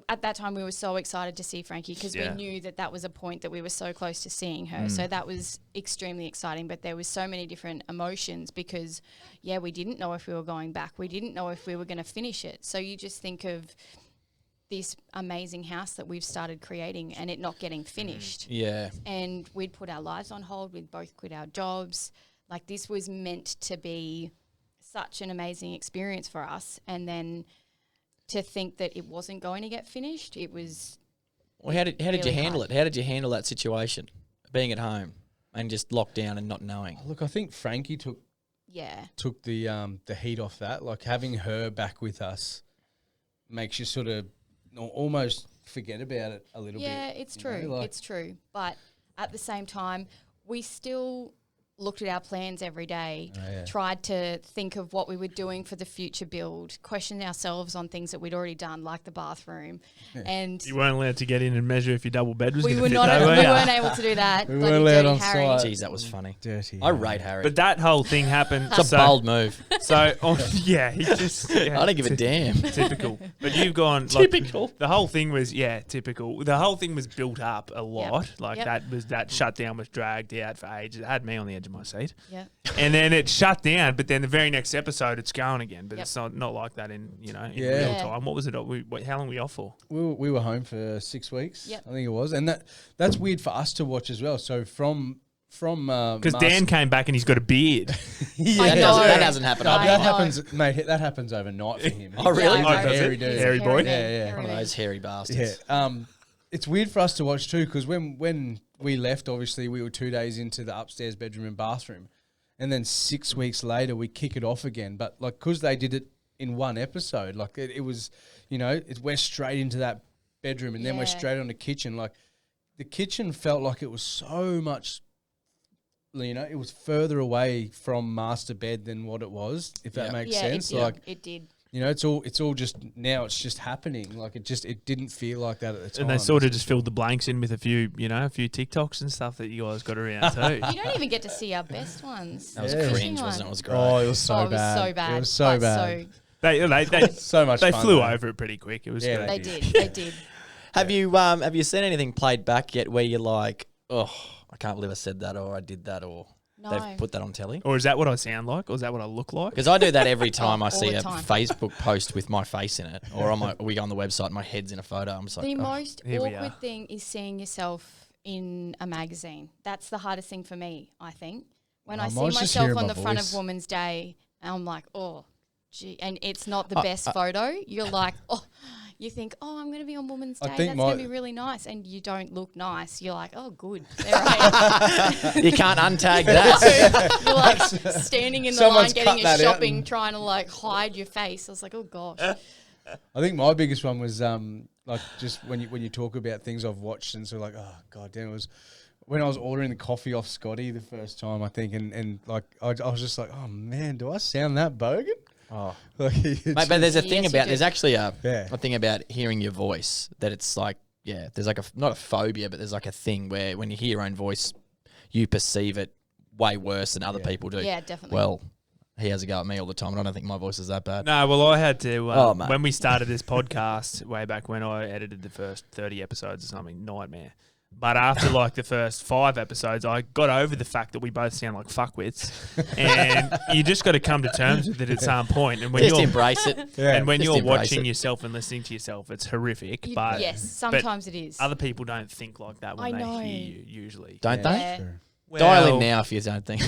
at that time we were so excited to see Frankie because Yeah. we knew that was a point that we were so close to seeing her. So that was extremely exciting. But there was so many different emotions because, we didn't know if we were going back. We didn't know if we were going to finish it. So you just think of this amazing house that we've started creating and it not getting finished. Yeah. And we'd put our lives on hold. We'd both quit our jobs. Like this was meant to be such an amazing experience for us. And then to think that it wasn't going to get finished, it was. Well, how did you really handle hard. it? How did you handle that situation, being at home and just locked down and not knowing? look, I think Frankie took the heat off that. Like having her back with us makes you sort of almost forget about it a little bit. Yeah, it's you true. know, like- It's true. But at the same time, we still looked at our plans every day, tried to think of what we were doing for the future build, questioned ourselves on things that we'd already done, like the bathroom. And You weren't allowed to get in and measure if your double bed was we going were to fit not. though, We were ya? weren't able to do that. We Bloody weren't allowed dirty on Harry. site. Jeez, that was funny. Dirty. I rate Harry. But that whole thing happened. It's a bold move. So, he just. Yeah, I don't give a damn. Typical. But you've gone. Typical. The whole thing was, typical. The whole thing was built up a lot. Like Yep. that shutdown was dragged out for ages. It had me on the edge edge of my seat. Yeah. And then it shut down, but then the very next episode it's going again. But it's not like that in in real time. What was it? How long were we off for? We were home for 6 weeks. Yep. I think it was, and that's weird for us to watch as well. So from because Dan came back and he's got a beard. I know. That doesn't happen. I that know. happens, mate. That happens overnight for him. Oh, really? He's Oh, a does it? hairy dude. Hairy boy? Yeah. One of those hairy bastards. Yeah. It's weird for us to watch too, because when we left, obviously we were 2 days into the upstairs bedroom and bathroom, and then 6 weeks later we kick it off again. But like, because they did it in one episode, like it was, we're straight into that bedroom, and then we're straight on the kitchen. Like the kitchen felt like it was so much. It was further away from master bed than what it was, if that makes sense. It did. It's all just now. It's just happening. Like it didn't feel like that at the time. And they sort of just filled the blanks in with a few TikToks and stuff that you guys got around too. You don't even get to see our best ones. That was cringe, wasn't it? It was great. Oh, it was so bad. It was so bad. They So much. They fun, flew though. over it pretty quick. It was Yeah, good. They did. Have you seen anything played back yet where you're like, oh, I can't believe I said that or I did that or No. they've put that on telly? Or is that what I sound like? Or is that what I look like? Because I do that every time I all see the a time. Facebook post with my face in it, or we go on the website, my head's in a photo. I'm just like, The oh. most Here we are. awkward thing is seeing yourself in a magazine. That's the hardest thing for me, I think. When I see mine's just myself hearing on my the front of voice. Women's Day, I'm like, oh, gee. And it's not the best photo. You're like, oh, you think, oh, I'm going to be on Women's Day. I think That's going to be really nice. And you don't look nice. You're like, oh, good. There I am. You can't untag that. You're like standing in the Someone's line getting cut your that out shopping, and- trying to like hide your face. I was like, oh, gosh. I think my biggest one was like just when you talk about things I've watched and so like, oh god damn, it was when I was ordering the coffee off Scotty the first time, I think, and like I was just like, oh man, do I sound that bogan? Oh. Like, Mate, but there's a thing Yes, you about, do. there's actually a Yeah. thing about hearing your voice that it's like, there's like not a phobia, but there's like a thing where when you hear your own voice, you perceive it way worse than other people do. Yeah, definitely. Well, he has a go at me all the time, and I don't think my voice is that bad. No, well, I had to, mate. when we started this podcast way back when I edited the first 30 episodes or something, nightmare. But after like the first 5 episodes, I got over the fact that we both sound like fuckwits. And you just got to come to terms with it at some point. And when Just you're, embrace it. and when Just you're embrace watching it. yourself and listening to yourself, it's horrific. You- But yes, sometimes it is. other people don't think like that when I they know. hear you, usually. Don't Yeah. they? Well, Dial in now if you don't think.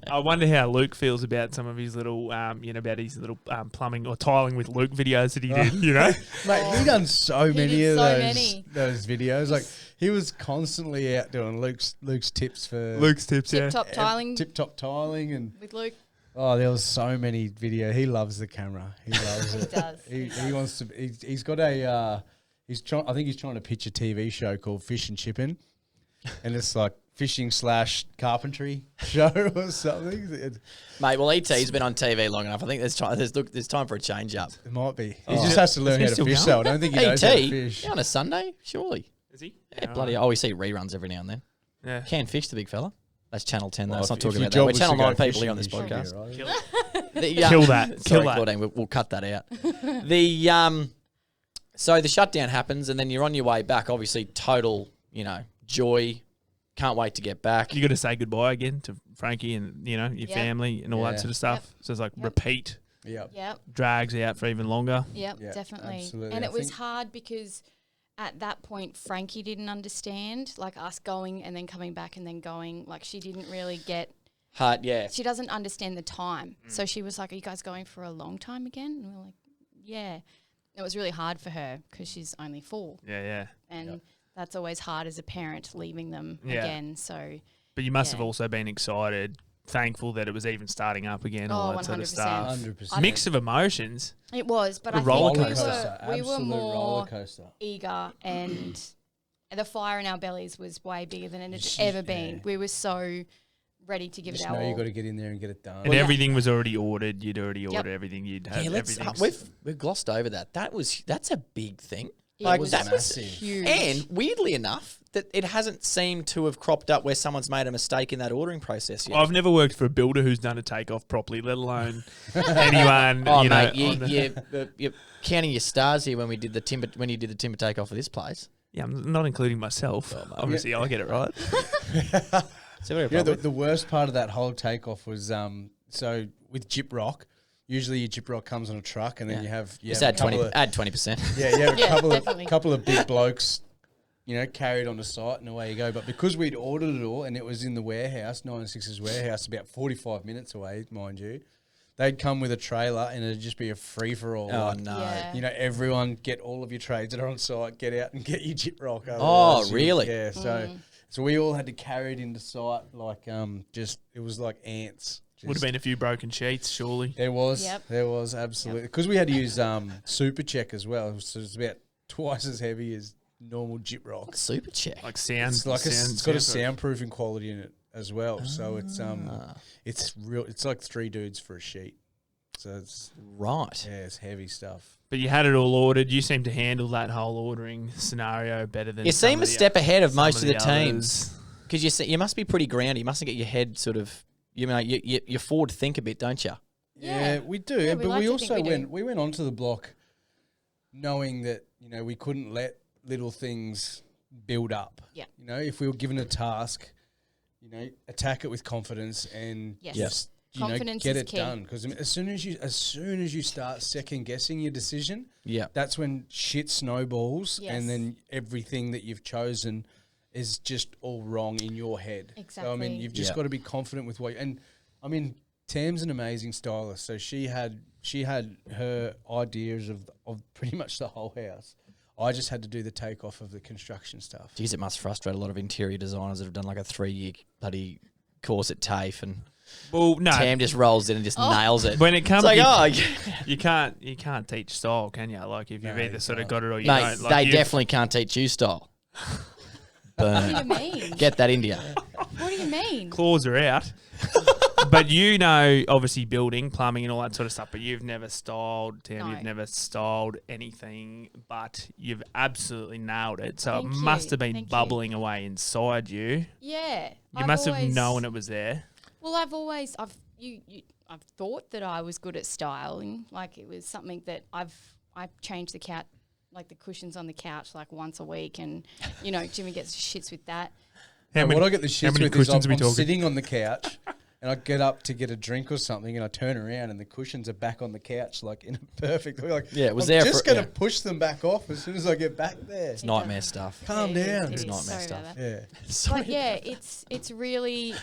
I wonder how Luke feels about some of his little, about his little plumbing or tiling with Luke videos that he did, Mate, he done so many did of so those many. those videos. Like he was constantly out doing Luke's tips for Luke's tips, Tip top tiling tip top tiling and with Luke. oh, there was so many video. He loves the camera. He loves He it. does. He wants to. He's got a. He's trying. I think he's trying to pitch a TV show called Fish and Chippin', and it's like fishing / carpentry show or something. Mate, well, ET's been on TV long enough. I think there's time for a change up. It might be. He just has to learn he how to still fish. going? So I don't think he knows how to ET? fish. On a Sunday? Surely. Is he? Yeah, bloody. Oh, we see reruns every now and then. Yeah. Can fish the big fella. That's Channel 10, though. Well, Let's not if talk your about that. job We're was Channel to go 9 people fishing, here on this you should be podcast. right. Kill The, Kill that. Sorry, Kill that. Claudine, we'll cut that out. So the shutdown happens, and then you're on your way back. Obviously, total, joy. Can't wait to get back. You got to say goodbye again to Frankie and your family and all Yeah. that sort of stuff. Yep. So it's like Yep. repeat, Yep. Yep. drags out for even longer. Yep, Yeah, definitely. absolutely. And I it was think- hard because at that point, Frankie didn't understand, like us going and then coming back and then going. Like she didn't really get, Hard, yeah. she doesn't understand the time. So she was like, are you guys going for a long time again? And we were like, yeah. It was really hard for her because she's only 4. Yeah. And that's always hard as a parent, leaving them Yeah. again. So, But you must have Yeah. also been excited, thankful that it was even starting up again, all Oh, that sort of 100%. stuff. 100%. Mix of emotions. it was, but A I roller think we coaster. were Absolute more roller coaster. eager and the fire in our bellies was way bigger than it had Just- ever been. yeah. We were so ready to give Just it our know you all. got to get in there and get it done. And everything was already ordered. You'd already Yep. ordered everything. You'd have Yeah, everything. we've glossed over that. That's a big thing. It Like, was that was massive. huge. And weirdly enough, that it hasn't seemed to have cropped up where someone's made a mistake in that ordering process yet. I've never worked for a builder who's done a takeoff properly, let alone anyone. Oh, you mate, know, on the- you're counting your stars here when you did the timber takeoff for this place. yeah, I'm not including myself. Obviously, I get it right. So very You know, public. the worst part of that whole takeoff was so with Jip Rock, usually your Jip Rock comes on a truck, and then Yeah. you have Just a add couple 20. of, Add 20%. yeah, you have a Yeah, couple definitely. of big blokes, you know, carried on the site, and away you go. But because we'd ordered it all, and it was in the warehouse, 96's warehouse, about 45 minutes away, mind you, they'd come with a trailer, and it'd just be a free for all. Oh, like, no. Yeah. You know, everyone get all of your trades that are on site, get out and get your Jip Rock. Oh, otherwise really? Yeah. So we all had to carry it into site like just it was like ants. Would have been a few broken sheets, surely. There was Yep. absolutely because we had to use Super Check as well, so it's about twice as heavy as normal Jip Rock. Super check. Like sound. It's like it's got a soundproof. soundproofing quality in it as well. So it's real. It's like 3 dudes for a sheet. So it's Right. it's heavy stuff. But you had it all ordered. You seem to handle that whole ordering scenario better than You some seem of a the step ahead of some most of the others. teams because you must be pretty grounded. You mustn't get your head sort of. You know, you forward think a bit, don't you? Yeah, Yeah. we do. Yeah, we but like we to think also we do. went onto the block knowing that, you know, we couldn't let little things build up. Yeah. You know, if we were given a task, you know, attack it with confidence and Yes. just you Confidence know, get is it key. done. Because as soon as you start second guessing your decision, Yeah. that's when shit snowballs, Yes. and then everything that you've chosen is just all wrong in your head. So I mean, Exactly. you've just Yeah. got to be confident with what. And I mean, Tam's an amazing stylist, so she had her ideas of pretty much the whole house. I just had to do the takeoff of the construction stuff. Geez, it must frustrate a lot of interior designers that have done like a 3-year bloody course at TAFE and Well, no. Tam just rolls in and just nails it. When it comes, It's like, you can't teach style, can you? Like if you've No, either you sort of can't. got it or you mate, don't. Like they you've- definitely can't teach you style. What do you Burn. mean? Get that India. What do you mean? claws are out. But you know, obviously building, plumbing, and all that sort of stuff. But you've never styled, Tam. No. You've never styled anything. But you've absolutely nailed it. So Thank it you. must have been Thank you. bubbling away inside you. Yeah. You must have known it was there. Well, I've thought that I was good at styling. Like it was something that I've changed the couch, like the cushions on the couch, like once a week, and you know Jimmy gets shits with that. And what I get the shits many with is cushions I'm are we talking? sitting on the couch and I get up to get a drink or something and I turn around and the cushions are back on the couch like in a perfect way. Like, Yeah, it was I'm there just for- going to yeah. push them back off as soon as I get back there. It's nightmare stuff. Calm Yeah, it is, down. it It's is. nightmare Sorry stuff. about that. Yeah. But yeah, it's really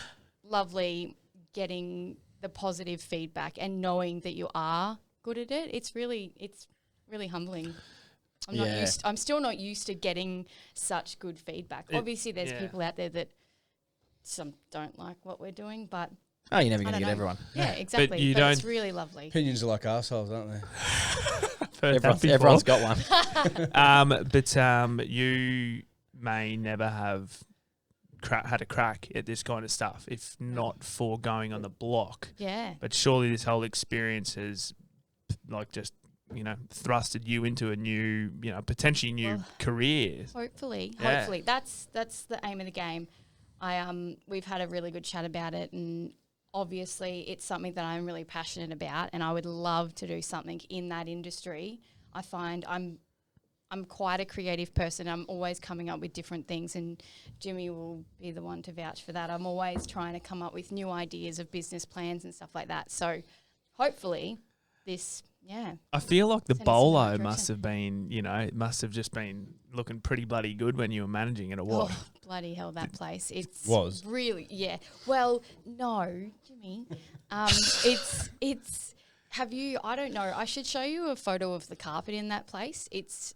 lovely getting the positive feedback and knowing that you are good at it. It's really humbling. Yeah. I'm still not used to getting such good feedback. Obviously, there's yeah. people out there that some don't like what we're doing, but Oh, you're never I going to don't get know. everyone. Yeah, exactly. you But it's don't- really lovely. Opinions are like assholes, aren't they? Heard that before. Everyone's got one. But you may never have had a crack at this kind of stuff if not for going on the block. Yeah. But surely this whole experience has, like, just thrusted you into a new, potentially new Well, career. Hopefully, Yeah. hopefully that's the aim of the game. We've had a really good chat about it, and obviously it's something that I'm really passionate about, and I would love to do something in that industry. I find I'm quite a creative person. I'm always coming up with different things, and Jimmy will be the one to vouch for that. I'm always trying to come up with new ideas of business plans and stuff like that. So hopefully this, yeah. I feel like the Send us in the right bolo direction. must have been, it must have just been looking pretty bloody good when you were managing it, or what? Oh, bloody hell, that place. It's Was. really, yeah. Well, no, Jimmy. It's, have you, I don't know, I should show you a photo of the carpet in that place. It's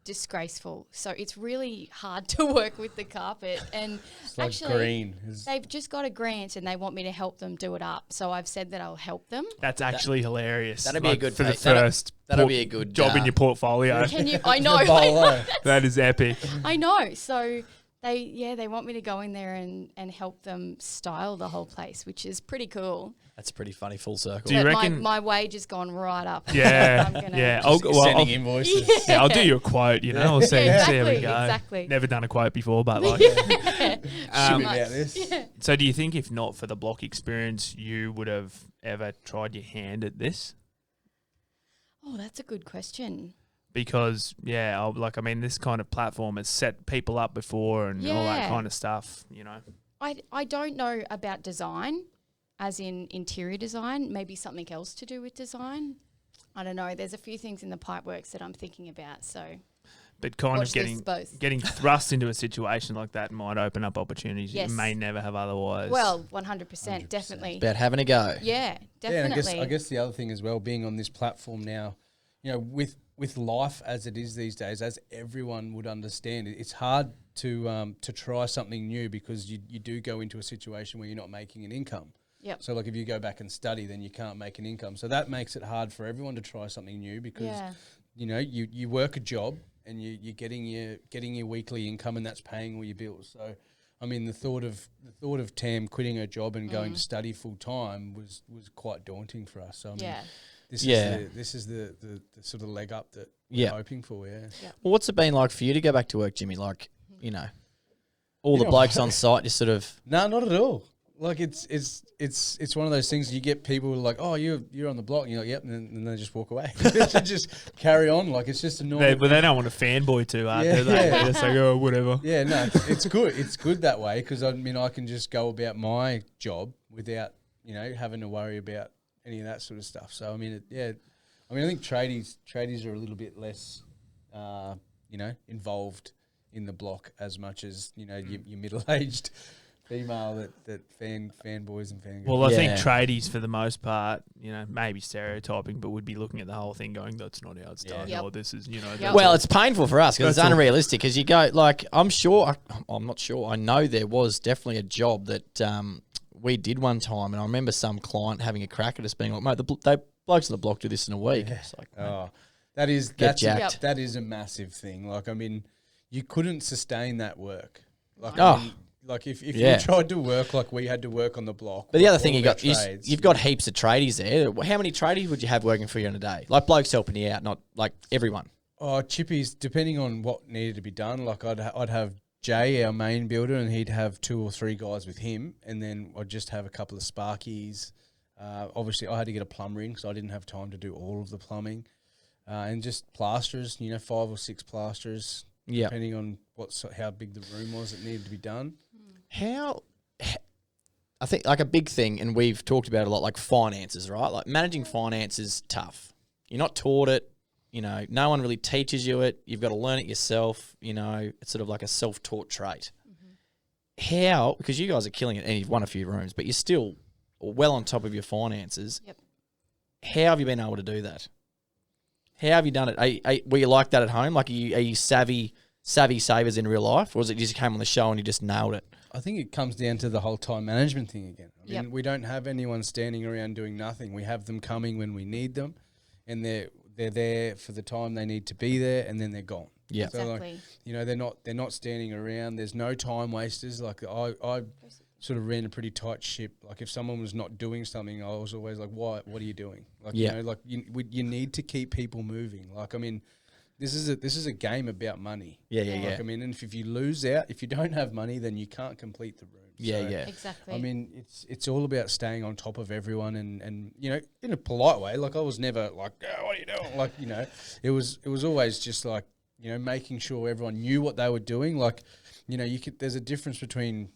disgraceful. So it's really hard to work with the carpet. And It's like actually, green. they've just got a grant and they want me to help them do it up. So I've said that I'll help them. That's actually hilarious. that'd be a good for the pay- that'll- first that'll be a good, job in your portfolio. Can you, I know, Bolo. That is epic. I know. So they want me to go in there and help them style the whole place, which is pretty cool. That's pretty funny, full circle. Do you But reckon- my wage has gone right up. Yeah, I'm gonna- yeah. Sending invoices. Yeah, I'll do you a quote, I'll see. Yeah, See how we exactly, go. exactly. Never done a quote before, but like. Should be about this. So do you think if not for the block experience, you would have ever tried your hand at this? Oh, that's a good question. Because, this kind of platform has set people up before and all that Yeah. kind of stuff, I don't know about design, as in interior design. Maybe something else to do with design. I don't know. There's a few things in the pipeworks that I'm thinking about. So, But kind watch of this space. getting thrust into a situation like that might open up opportunities Yes. you may never have otherwise. Well, 100%, definitely. About having a go. Yeah, Yeah, definitely. and I guess the other thing as well, being on this platform now, you know, with life as it is these days, as everyone would understand, it's hard to try something new because you do go into a situation where you're not making an income. Yep. So like if you go back and study, then you can't make an income. So that makes it hard for everyone to try something new because you know you work a job and you're getting your weekly income and that's paying all your bills. So I mean the thought of Tam quitting her job and going to study full time was quite daunting for us. So I mean, this is the sort of leg up that we're hoping for. Yeah. Well, what's it been like for you to go back to work, Jimmy? Like, you know, all the blokes on site just sort of No, not at all. Like it's one of those things you get people who are like, oh, you're on the block, and you're like, yep, and they just walk away. They just carry on, like it's just a normal. But they don't want to fanboy too hard, do they? Yeah. They're just like, oh, whatever. Yeah, no, it's good. It's good that way because I mean I can just go about my job without having to worry about any of that sort of stuff. So I mean, I think tradies are a little bit less, involved in the block as much as your middle-aged female that fanboys and fangirls. Well, I think tradies, for the most part, maybe stereotyping, but would be looking at the whole thing going, that's not how it's done. Yep. Or this is, Well, it's painful for us because it's That's all. unrealistic. Because you go, like, I'm not sure. I know there was definitely a job that we did one time, and I remember some client having a crack at us, being like, "Mate, the blokes on the block do this in a week." It's like, mate, that's jacked. that is a massive thing. Like, I mean, you couldn't sustain that work. Like, like if you tried to work like we had to work on the block. But the like other thing all you of got, our trades, you've got heaps of tradies there. How many tradies would you have working for you in a day? Like blokes helping you out, not like everyone. Oh, chippies, depending on what needed to be done. Like I'd have Jay, our main builder, and he'd have 2 or 3 guys with him, and then I'd just have a couple of sparkies. Obviously, I had to get a plumb ring, so I didn't have time to do all of the plumbing, and just plasterers. 5 or 6 plasterers, depending on how big the room was that needed to be done. I think like a big thing, and we've talked about it a lot, like finances, right? Like managing finance is tough. You're not taught it. No one really teaches you it. You've got to learn it yourself. It's sort of like a self-taught trait. How, because you guys are killing it and you've won a few rooms, but you're still well on top of your finances. Yep. How have you been able to do that? How have you done it? Were you like that at home? Like, are you savvy savers in real life? Or was it you just came on the show and you just nailed it? I think it comes down to the whole time management thing again. I mean, we don't have anyone standing around doing nothing. We have them coming when we need them, and they're there for the time they need to be there, and then they're gone. Yeah. So Exactly. they're not standing around. There's no time wasters. Like I sort of ran a pretty tight ship. Like if someone was not doing something, I was always like, "Why? What are you doing?" Like you need to keep people moving. Like I mean, this is a game about money. Yeah. I mean, and if you lose out, if you don't have money, then you can't complete the room. Yeah. Exactly. I mean, it's all about staying on top of everyone and in a polite way. Like I was never like, oh, what are you doing? Like, it was always just like, making sure everyone knew what they were doing. Like, there's a difference between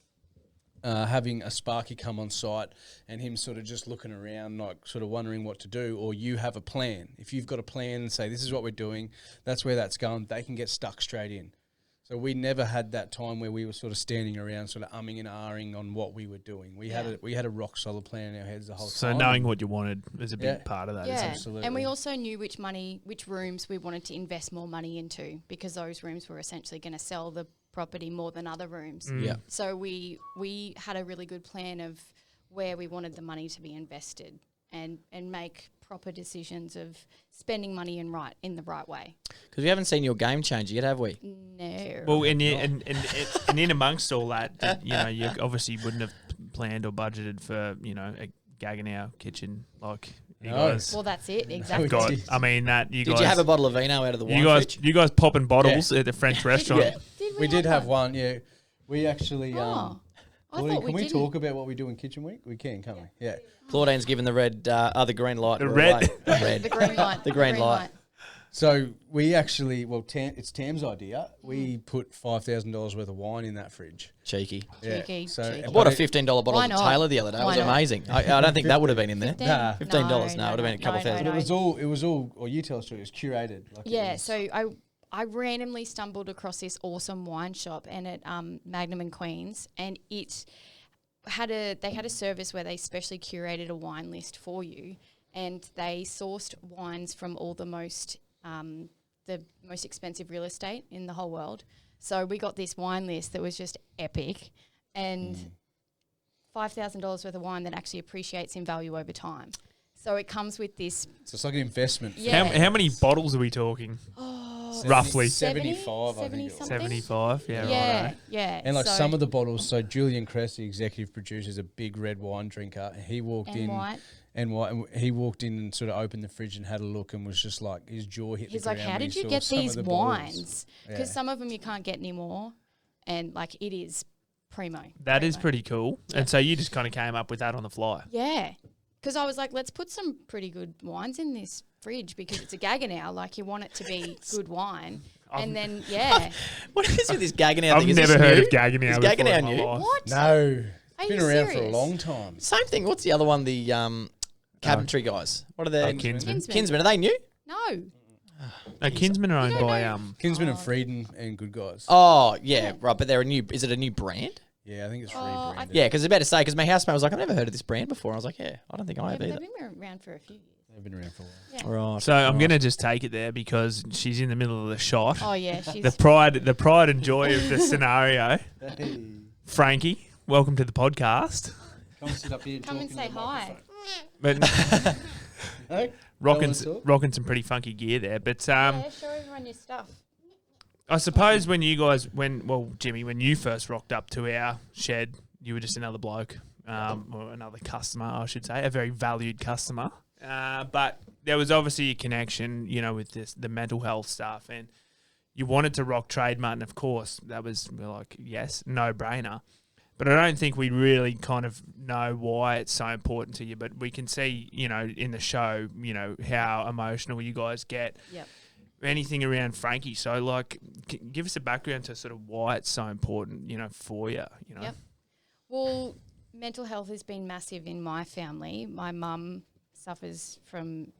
having a Sparky come on site and him sort of just looking around, like sort of wondering what to do, or you have a plan. If you've got a plan and say, this is what we're doing, that's where that's going, they can get stuck straight in. So we never had that time where we were sort of standing around sort of umming and ahhing on what we were doing. We had a rock solid plan in our heads the whole time. So knowing what you wanted was a big part of that. Yeah, absolutely. and we also knew which rooms we wanted to invest more money into, because those rooms were essentially going to sell the property more than other rooms. Yeah. So we had a really good plan of where we wanted the money to be invested and make proper decisions of spending money in the right way. Because we haven't seen your game changer yet, have we? No. Well, and in amongst all that, you obviously wouldn't have planned or budgeted for, a gag in our kitchen like you guys. Well, that's it, exactly. Did You have a bottle of vino out of the wine fridge? You guys popping bottles at the French restaurant? Yeah. We did have one, yeah. We actually I Claudine, thought can we didn't. talk about what we do in Kitchen Week? We can, can't we? Yeah. Claudine's given the red, the green light. The We're red. away. The red. The green light. The green light. So we actually, it's Tam's idea. We put $5,000 worth of wine in that fridge. Cheeky. Cheeky, So cheeky. I bought a $15 bottle Why of not? Taylor the other day. It Why was not? amazing. I don't think that would have been in there. Nah. $15. No, it would have been a couple thousand. But it was all, or you tell us, it was curated. Like Yeah, so I randomly stumbled across this awesome wine shop and at Magnum and Queens, and they had a service where they specially curated a wine list for you, and they sourced wines from all the most expensive real estate in the whole world. So we got this wine list that was just epic, and $5,000 worth of wine that actually appreciates in value over time. So it comes with this. So it's like an investment. Yeah. How many bottles are we talking? Roughly 75, I think it was. 75, yeah, Yeah, right. yeah. And like So- some of the bottles, so Julian Cress, the executive producer, is a big red wine drinker. And he walked And in. white. And he walked in and sort of opened the fridge and had a look and was just like, his jaw hit He's the like, ground. how when did he you saw get some of these the bottles." wines? Because Yeah. some of them you can't get anymore, and like it is primo. That is primo. pretty cool. And so you just kind of came up with that on the fly. Yeah, because I was like, let's put some pretty good wines in this fridge because it's a gagger now. Like you want it to be good wine, and then What is with this Gaggenau I've thing? Is never this heard new? of Gaggenau Is before Gaggenau in my new? life. what? No. Are Been you around for a serious? long time. Same thing. What's the other one? The cabinetry guys. What are they? Kinsman. Kinsman. Are they new? No, No, Kinsman are owned by Kinsman and Frieden and Good Guys. Oh, yeah, right. But they're a new. Is it a new brand? Yeah, I think it's I rebranded. Yeah, because I was about to say, because my housemate was like, I've never heard of this brand before. I was like, yeah, I don't think I have they've either. been around for a few years. They've been around for a while. Right. So I'm gonna just take it there because she's in the middle of the shot. Oh yeah, she's The pride and joy of the scenario. Frankie, welcome to the podcast. Come sit up here and come and say hi. But Hey, rocking Go on, talk. rocking some pretty funky gear there. But Yeah, show everyone your stuff. I suppose when you guys, Jimmy, when you first rocked up to our shed, you were just another bloke, or another customer, I should say, a very valued customer. But there was obviously a connection, with the mental health stuff, and you wanted to rock TradeMutt, and of course, we're like, yes, no brainer. But I don't think we really kind of know why it's so important to you. But we can see, in the show, how emotional you guys get. Yep. Anything around Frankie. So, like, give us a background to sort of why it's so important, for you, Yep. Well, mental health has been massive in my family. My mum suffers from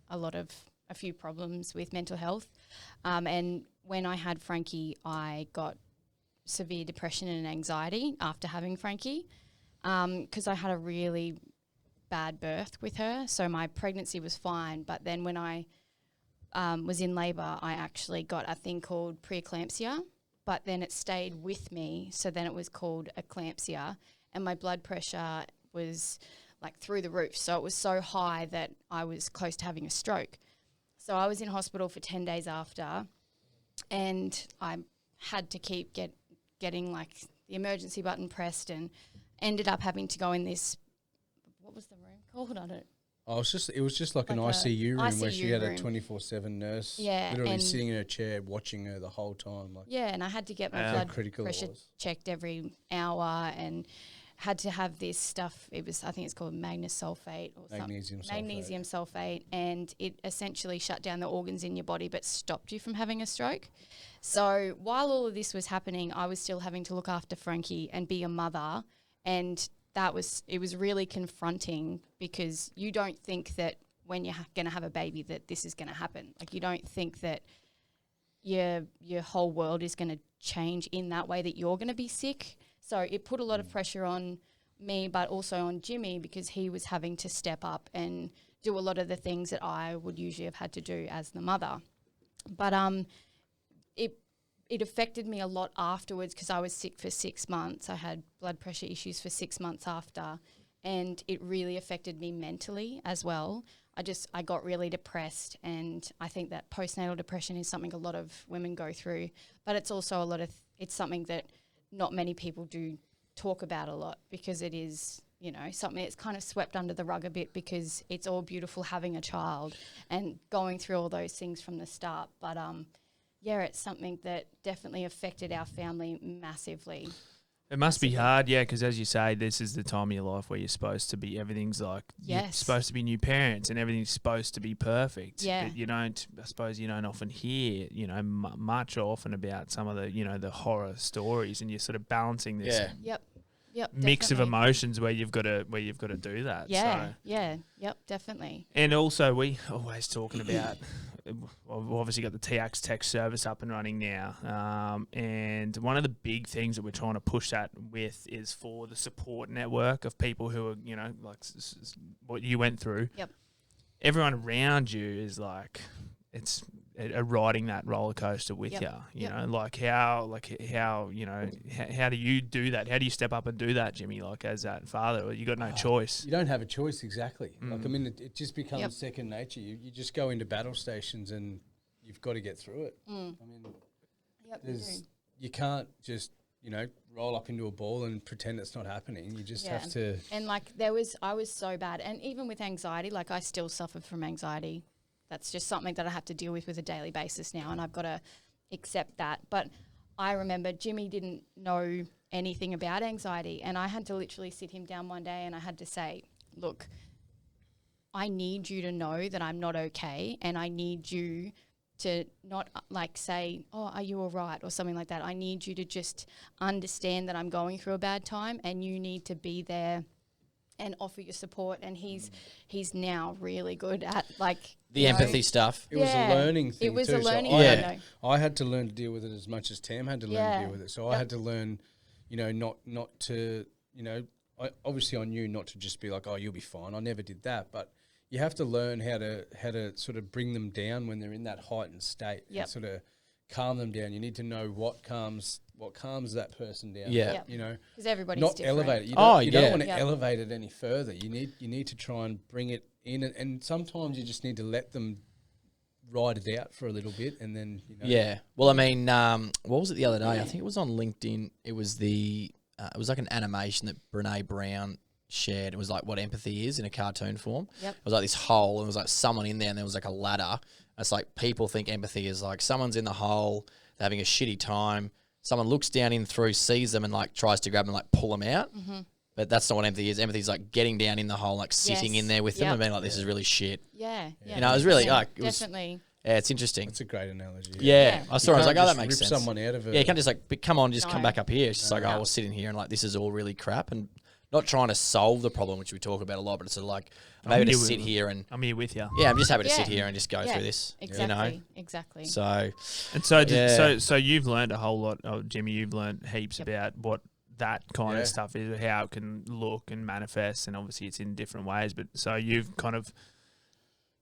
a few problems with mental health. And when I had Frankie, I got severe depression and anxiety after having Frankie because I had a really bad birth with her. So my pregnancy was fine. But then when I was in labour, I actually got a thing called preeclampsia, but then it stayed with me. So then it was called eclampsia, and my blood pressure was like through the roof. So it was so high that I was close to having a stroke. So I was in hospital for 10 days after, and I had to keep getting like the emergency button pressed, and ended up having to go in this, what was the room called? I don't. Oh, it was just like an Like a ICU room where she ICU had a room. 24/7 nurse Yeah, literally and- sitting in her chair watching her the whole time. Like, Yeah, and I had to get my how blood critical it pressure was. checked every hour, and had to have this stuff. I think it's called sulfate or Magnesium sulfate. Magnesium sulfate, and it essentially shut down the organs in your body, but stopped you from having a stroke. So while all of this was happening, I was still having to look after Frankie and be a mother, and it was really confronting because you don't think that when you're going to have a baby that this is going to happen. Like you don't think that your whole world is going to change in that way, that you're going to be sick. So it put a lot of pressure on me, but also on Jimmy, because he was having to step up and do a lot of the things that I would usually have had to do as the mother. But it affected me a lot afterwards because I was sick for 6 months. I had blood pressure issues for 6 months after, and it really affected me mentally as well. I got really depressed, and I think that postnatal depression is something a lot of women go through, but it's also it's something that not many people do talk about a lot, because it is, something that's kind of swept under the rug a bit, because it's all beautiful having a child and going through all those things from the start. But it's something that definitely affected our family massively. It must be hard, yeah, because as you say, this is the time of your life where you're supposed to be, everything's like, you're supposed to be new parents and everything's supposed to be perfect. Yeah. But I suppose you don't often hear, much or often about some of the, the horror stories, and you're sort of balancing this Yep, mix of definitely. emotions where you've got to do that. Yeah, So. yep, definitely. And also, we always talking about. We've obviously got the TX text service up and running now, and one of the big things that we're trying to push that with is for the support network of people who are, like what you went through. Yep. Everyone around you is like, it's riding that roller coaster with you. You know, how do you do that? How do you step up and do that, Jimmy? Like as that father, you got no choice. You don't have a choice, exactly. Like, I mean, it just becomes second nature. You just go into battle stations and you've got to get through it. I mean, you can't just, roll up into a ball and pretend it's not happening. You just have to. And like I was so bad. And even with anxiety, like I still suffer from anxiety. That's just something that I have to deal with a daily basis now, and I've got to accept that. But I remember Jimmy didn't know anything about anxiety, and I had to literally sit him down one day and I had to say, look, I need you to know that I'm not okay, and I need you to not like say, oh, are you all right, or something like that. I need you to just understand that I'm going through a bad time, and you need to be there and offer your support. And he's now really good at like the empathy stuff. It was a learning thing. It was too. a learning thing. I had to learn to deal with it as much as Tam had to learn to deal with it. So I had to learn, not to, obviously I knew not to just be like, oh, you'll be fine. I never did that, but you have to learn how to sort of bring them down when they're in that heightened state and sort of calm them down. You need to know what calms that person down. Yeah. Because everybody's not different. elevate it. You don't want to elevate it any further. You need to try and bring it in, and sometimes you just need to let them ride it out for a little bit, and then Yeah. Well, I mean, what was it the other day? I think it was on LinkedIn. It was it was like an animation that Brene Brown shared. It was like what empathy is in a cartoon form. Yep. It was like this hole, and it was like someone in there, and there was like a ladder. It's like people think empathy is like someone's in the hole, they're having a shitty time. Someone looks down in through, sees them, and like tries to grab them, and like pull them out. Mm-hmm. But that's not what empathy is. Empathy is like getting down in the hole, like sitting in there with them, and being like, "This is really shit." Yeah. It was really like it was, definitely. Yeah, it's interesting. It's a great analogy. Yeah. I saw it. I was like, "Oh, that makes rip sense." someone out of it. Yeah, you can't just like, come on, just come back up here. It's just like, oh, we'll sit in here and like, this is all really crap, and not trying to solve the problem, which we talk about a lot, but it's sort of like, I'm happy to sit here and I'm here with you. Yeah, I'm just happy to sit here and just go through this. Exactly. So you've learned a whole lot, Jimmy. You've learned heaps about what that kind of stuff is, how it can look and manifest, and obviously it's in different ways. But so you've kind of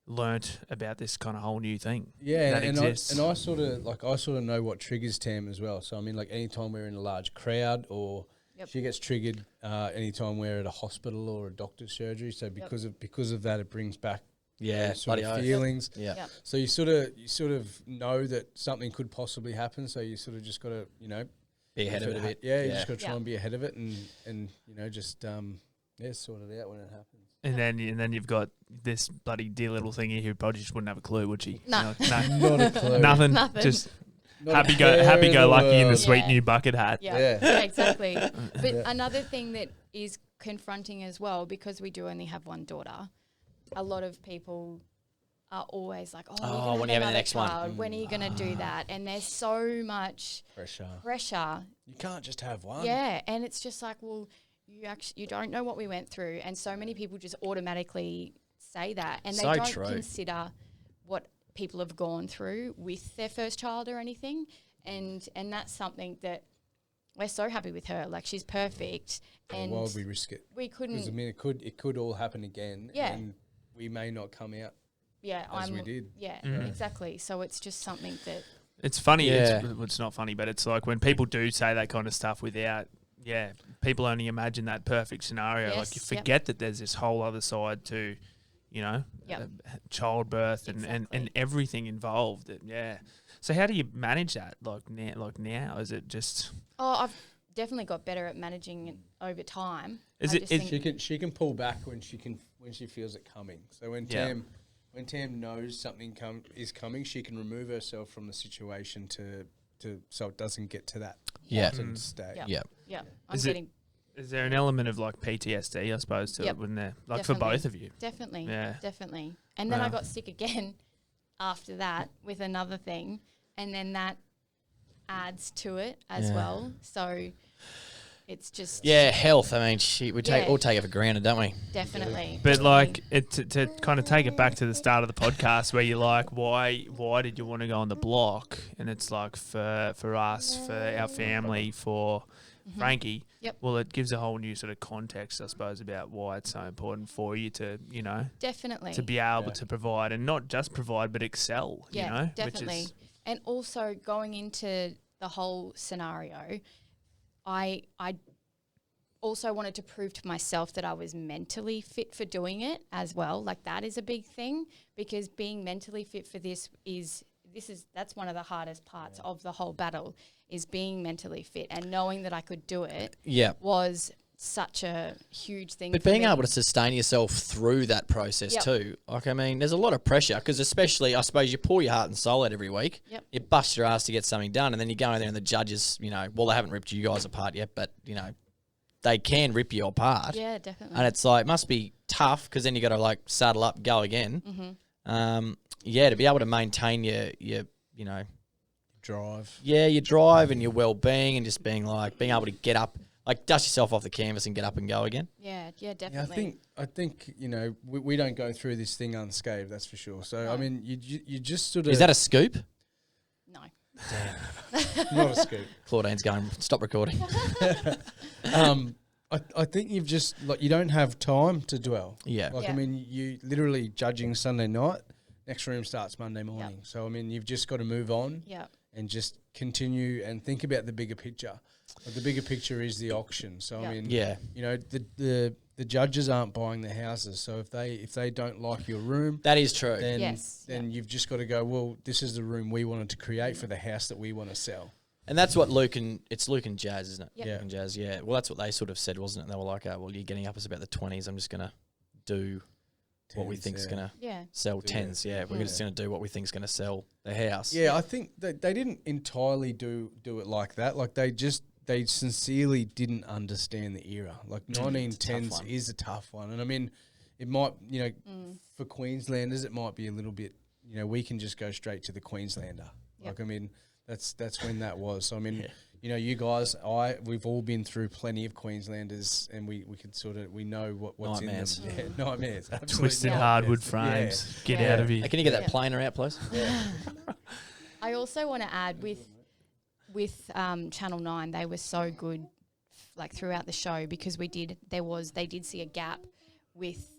learnt about this kind of whole new thing. Yeah, that exists. I sort of know what triggers Tam as well. So I mean, like anytime we're in a large crowd or she gets triggered anytime we're at a hospital or a doctor's surgery. So because of that, it brings back sort of feelings. Yeah. So you sort of know that something could possibly happen. So you sort of just got to be ahead of it a bit. Yeah, you just got to try and be ahead of it and just sort it out when it happens. And then you've got this bloody dear little thingy who probably just wouldn't have a clue, would she? No. Not a clue. Nothing. Just happy go lucky in the sweet new bucket hat. Yeah, exactly. But another thing that is confronting as well, because we do only have one daughter, a lot of people are always like, oh, when are you having the next child? one? When are you going to do that? And there's so much pressure. You can't just have one. Yeah, and it's just like, well, you don't know what we went through, and so many people just automatically say that, and they don't consider what people have gone through with their first child or anything, and that's something that we're so happy with her. Like, she's perfect. And why would we risk it? We couldn't. Because I mean, it could all happen again. Yeah. And we may not come out. As we did. Yeah, exactly. So it's just something that. It's funny. Yeah. It's not funny, but it's like when people do say that kind of stuff without. Yeah, people only imagine that perfect scenario. Like you forget that there's this whole other side to, childbirth and everything involved. So how do you manage that? Like now, is it just? Oh, I've definitely got better at managing it over time. She can pull back when she feels it coming. So when Tam knows something is coming, she can remove herself from the situation to so it doesn't get to that heightened state. Yeah. Yeah. Is there an element of like PTSD, I suppose, to Yep. it, wouldn't there? Like Definitely. for both of you. Definitely. Yeah. Definitely. And then I Wow. got sick again after that with another thing. And then that adds to it as well. So it's just health. I mean, all take it for granted, don't we? definitely. But definitely. like to kind of take it back to the start of the podcast where you're like, why did you want to go on the block? And it's like for us, for our family, for Frankie. Yep. Well, it gives a whole new sort of context, I suppose, about why it's so important for you to, Definitely. to be able to provide, and not just provide, but excel. Yeah, definitely. And also going into the whole scenario, I also wanted to prove to myself that I was mentally fit for doing it as well. Like that is a big thing, because being mentally fit for that's one of the hardest parts of the whole battle, is being mentally fit, and knowing that I could do it was such a huge thing. But being able to sustain yourself through that process too. Like, I mean, there's a lot of pressure, because especially, I suppose, you pour your heart and soul out every week. Yep. You bust your ass to get something done, and then you go in there and the judges, well, they haven't ripped you guys apart yet, but, they can rip you apart. Yeah, definitely. And it's like, it must be tough, because then you got to like saddle up, go again. To be able to maintain your drive. Yeah, your drive and your well-being, and just being able to get up, like dust yourself off the canvas and get up and go again. Yeah, definitely. I think we don't go through this thing unscathed, that's for sure. So No. I mean, you just sort of Is that a scoop? No. not a scoop. Claudine's going, stop recording. I think you've just you don't have time to dwell. Yeah. I mean, you literally judging Sunday night. Next room starts Monday morning. Yep. So I mean, you've just got to move on. Yeah. And just continue and think about the bigger picture. But the bigger picture is the auction. So I mean, the judges aren't buying the houses. So if they don't like your room, That is true. then you've just got to go, well, this is the room we wanted to create for the house that we want to sell. And that's what Luke and Jazz, isn't it? Yep. Luke and Jazz, yeah. Well, that's what they sort of said, wasn't it? They were like, well, you're getting up us about the 20s. I'm just going to do what we think's going to sell 10s. Yeah, we're just going to do what we think's going to sell the house. Yeah, I think that they didn't entirely do it like that. Like they sincerely didn't understand the era. Like 1910s is a tough one. And I mean, it might, for Queenslanders, it might be a little bit, we can just go straight to the Queenslander. Yep. Like, I mean, that's when that was. So, I mean, you guys, we've all been through plenty of Queenslanders, and we can we know what's Nightmares. in them. Yeah, nightmares. Absolutely. Twisted hardwood frames. Get out of here. Hey, can you get that planer out, please? I also want to add with Channel 9, they were so good throughout the show, because they did see a gap with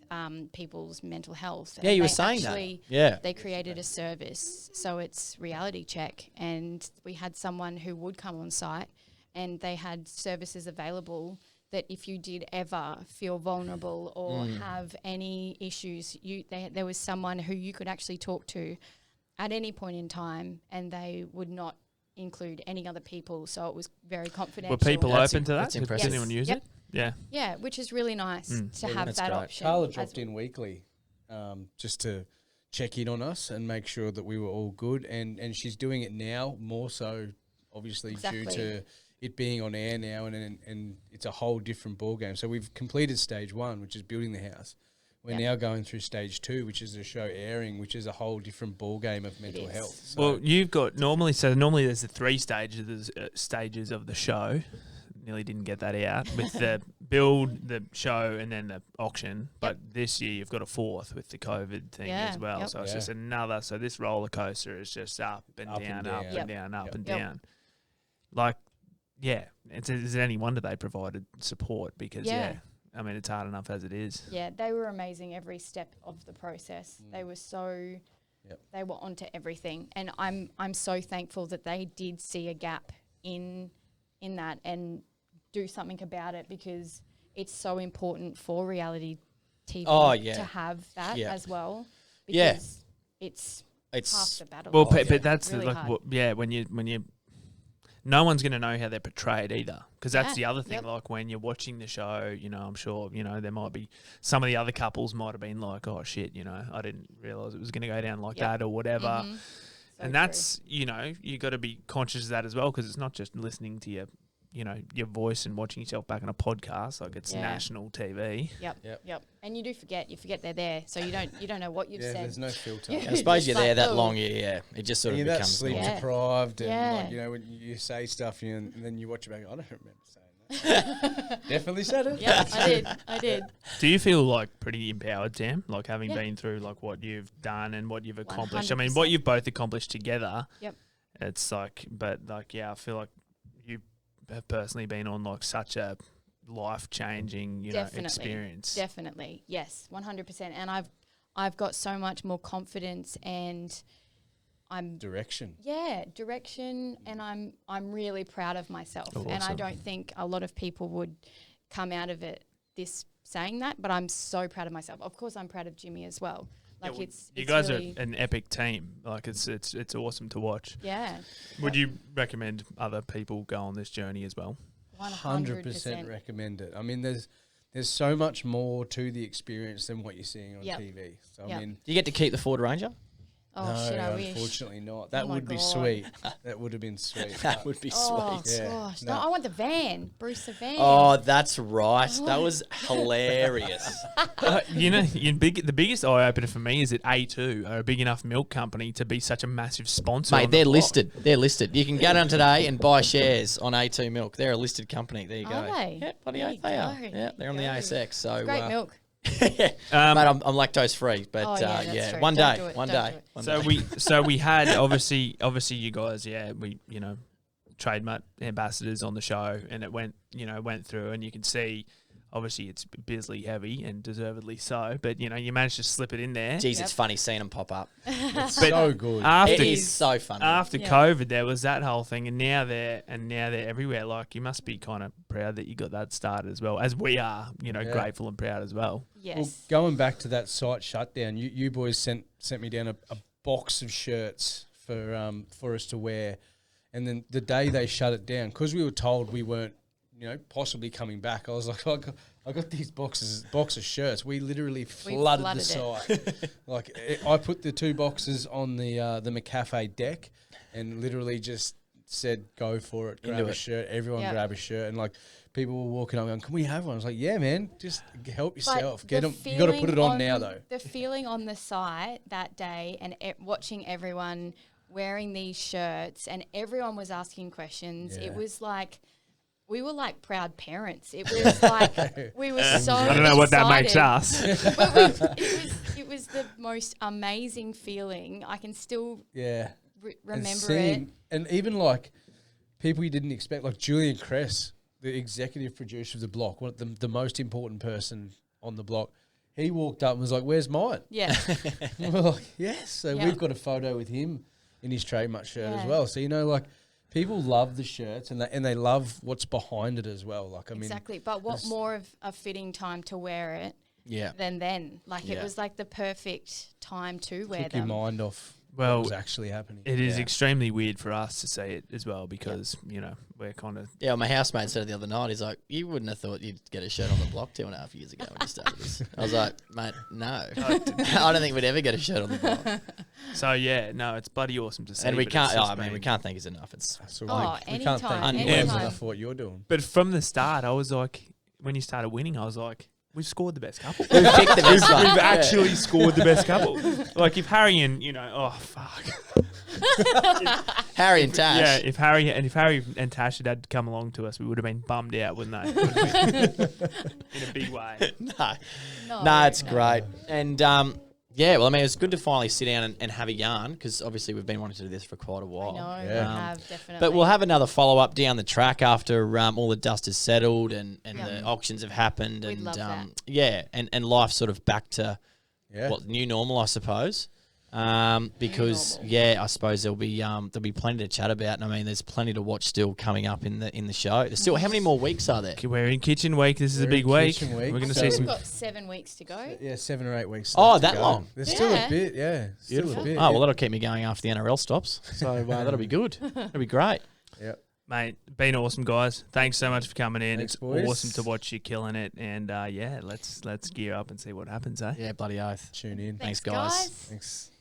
people's mental health. Yeah, and you were they saying actually, that. Yeah. They created a service, so it's Reality Check, and we had someone who would come on site, and they had services available that if you did ever feel vulnerable or have any issues, there was someone who you could actually talk to at any point in time, and they would not include any other people, so it was very confidential. Were people That's open to that? that's impressive. Did anyone use Yep. it? Yeah. Yeah, which is really nice to have that's that great. option. Carla dropped in weekly just to check in on us and make sure that we were all good. And she's doing it now more so, obviously, due to it being on air now, and it's a whole different ballgame. So we've completed stage 1, which is building the house. We're now going through stage 2, which is the show airing, which is a whole different ballgame of mental health. So Well, you've got normally there's the 3 stages of the show. Nearly didn't get that out with the build, the show, and then the auction. But this year you've got a 4th with the COVID thing as well. So it's just another. So this roller coaster is just up and down, up and down, up and down. It's any wonder they provided support, because I mean, it's hard enough as it is. Yeah, they were amazing every step of the process. They were they were onto everything, and I'm so thankful that they did see a gap in that and do something about it, because it's so important for reality TV to have that as well, because it's half the battle. Well, but that's really hard. when you no one's going to know how they're portrayed either, because that's the other thing. Yep. Like when you're watching the show, I'm sure there might be some of the other couples might have been like, oh shit, I didn't realize it was going to go down like that or whatever. Mm-hmm. And that's you got to be conscious of that as well, because it's not just listening to your your voice and watching yourself back on a podcast, like it's Yeah. national TV. Yep. And you do forget. You forget they're there, so you don't know what you've Yeah, said. there's no filter. Yeah. I suppose you're Just there like, that oh. long, yeah. It just sort And of you're that becomes sleep Yeah. deprived, and Yeah. like, when you say stuff, and then you watch it back. I don't remember saying that. Definitely said it. Yeah, I did. Do you feel like pretty empowered, Tam? Like having Yeah. been through like what you've done and what you've accomplished. I mean, 100%. what you've both accomplished together. Yep. It's like, but like, yeah, I feel like you have personally been on like such a life-changing, experience. Definitely, yes, 100%. And I've got so much more confidence, and I'm Direction. direction, and I'm really proud of myself. Oh, and I awesome. don't think a lot of people would come out of it saying that, but I'm so proud of myself. Of course, I'm proud of Jimmy as well. Like Yeah, it's you it's guys really, are an epic team. Like it's awesome to watch. yeah, Would you recommend other people go on this journey as well? 100% recommend it. I mean, there's so much more to the experience than what you're seeing on Yep. TV. So Yep. I mean, Do you get to keep the Ford Ranger? Oh no, shit, I wish. unfortunately not. That my would be God. sweet. That would have been sweet. That would be Oh sweet. Yeah. gosh, No. no, I want the van, Bruce the van. Oh, that's right. That was hilarious. The biggest eye opener for me is that A2 are a big enough milk company to be such a massive sponsor. Mate, on the they're block. listed. They're listed. You can go down today and buy shares on A2 Milk. They're a listed company. There you go. Are they? Yeah, bloody There oath you they are. go. Yeah, they're on the There you go. ASX. So Great milk. Mate, I'm loctose free, but Oh, yeah, that's true. one Don't day, do it. one Don't day. do it. one So day. we had obviously you guys, we TradeMutt ambassadors on the show, and it went through, and you can see obviously it's Bisley heavy and deservedly so, but you managed to slip it in there. Jeez, it's funny seeing them pop up. It's But so good. After It is so funny. after Yeah. COVID, there was that whole thing, and now they're everywhere. Like you must be kind of proud that you got that started as well, as we are, grateful and proud as well. Yes. Well, going back to that site shutdown, you boys sent me down a box of shirts for us to wear, and then the day they shut it down, because we were told we weren't, possibly coming back, I was like, I got these box of shirts. We literally flooded the site. Like I put the 2 boxes on the McCafe deck, and literally just said, "Go for it, grab Into a it. shirt." Everyone Yep. grab a shirt, and like people were walking up going, "Can we have one?" I was like, "Yeah, man, just help yourself. But Get the them. You got to put it feeling on now, though." The feeling on the site that day, and watching everyone wearing these shirts, and everyone was asking questions. Yeah. It was like we were like proud parents. It was like we were so. I don't know what that makes excited. us. But it was the most amazing feeling. I can still Yeah. And remember it. seeing- and even like people you didn't expect, like Julian Kress, the executive producer of the block, one of the most important person on the block. He walked up and was like, "Where's mine?" Yeah, And we're like, "Yes." So Yeah. we've got a photo with him in his TradeMutt shirt as Yeah. well. So like people love the shirts, and they love what's behind it as well. Like I mean, exactly. But what it's- more of a fitting time to wear it Yeah. than then? Like Yeah. it was like the perfect time to wear took your them. mind off Well, what was actually happening. It is Yeah. extremely weird for us to see it as well because, we're kind of... Yeah, my housemate said it the other night. He's like, "You wouldn't have thought you'd get a shirt on the block 2.5 years ago when you started this." I was like, "Mate, no. I don't think we'd ever get a shirt on the block." So, yeah, no, it's bloody awesome to see. And we but can't, it's just we been- can't thank us enough. It's So Oh, we can't anytime, thank you anytime. enough for what you're doing. But from the start, I was like, when you started winning, I was like, we've scored the best couple. We've picked the best one. We've Yeah. actually scored the best couple. Like, if Harry and, oh, fuck. Harry and Tash. Yeah, if Harry and Tash had come along to us, we would have been bummed out, wouldn't they? Would have been in a big way. No, it's great. And yeah, well, I mean, it's good to finally sit down and have a yarn because obviously we've been wanting to do this for quite a while. I know, Yeah. we have definitely. But we'll have another follow up down the track after all the dust is settled and Yeah. the auctions have happened We'd and love that. yeah, and life's sort of back to Yeah. new normal, I suppose. Because normal. yeah, I suppose there'll be plenty to chat about. And I mean, there's plenty to watch still coming up in the show. There's still how many more weeks are there? Okay, we're in kitchen week. This is a We're big in week. kitchen week, We're going to so see We've some. got 7 weeks to go. Yeah, 7 or 8 weeks. Oh, left to that go. long? There's still a Yeah. bit, yeah. Still Beautiful. a bit. Oh well, that'll keep me going after the NRL stops. So that'll be good. That'll be great. Yeah. Mate, been awesome, guys. Thanks so much for coming in. Thanks, it's boys. awesome to watch you killing it. And yeah, let's gear up and see what happens, eh? Yeah, bloody oath. Tune in. Thanks, guys. Thanks.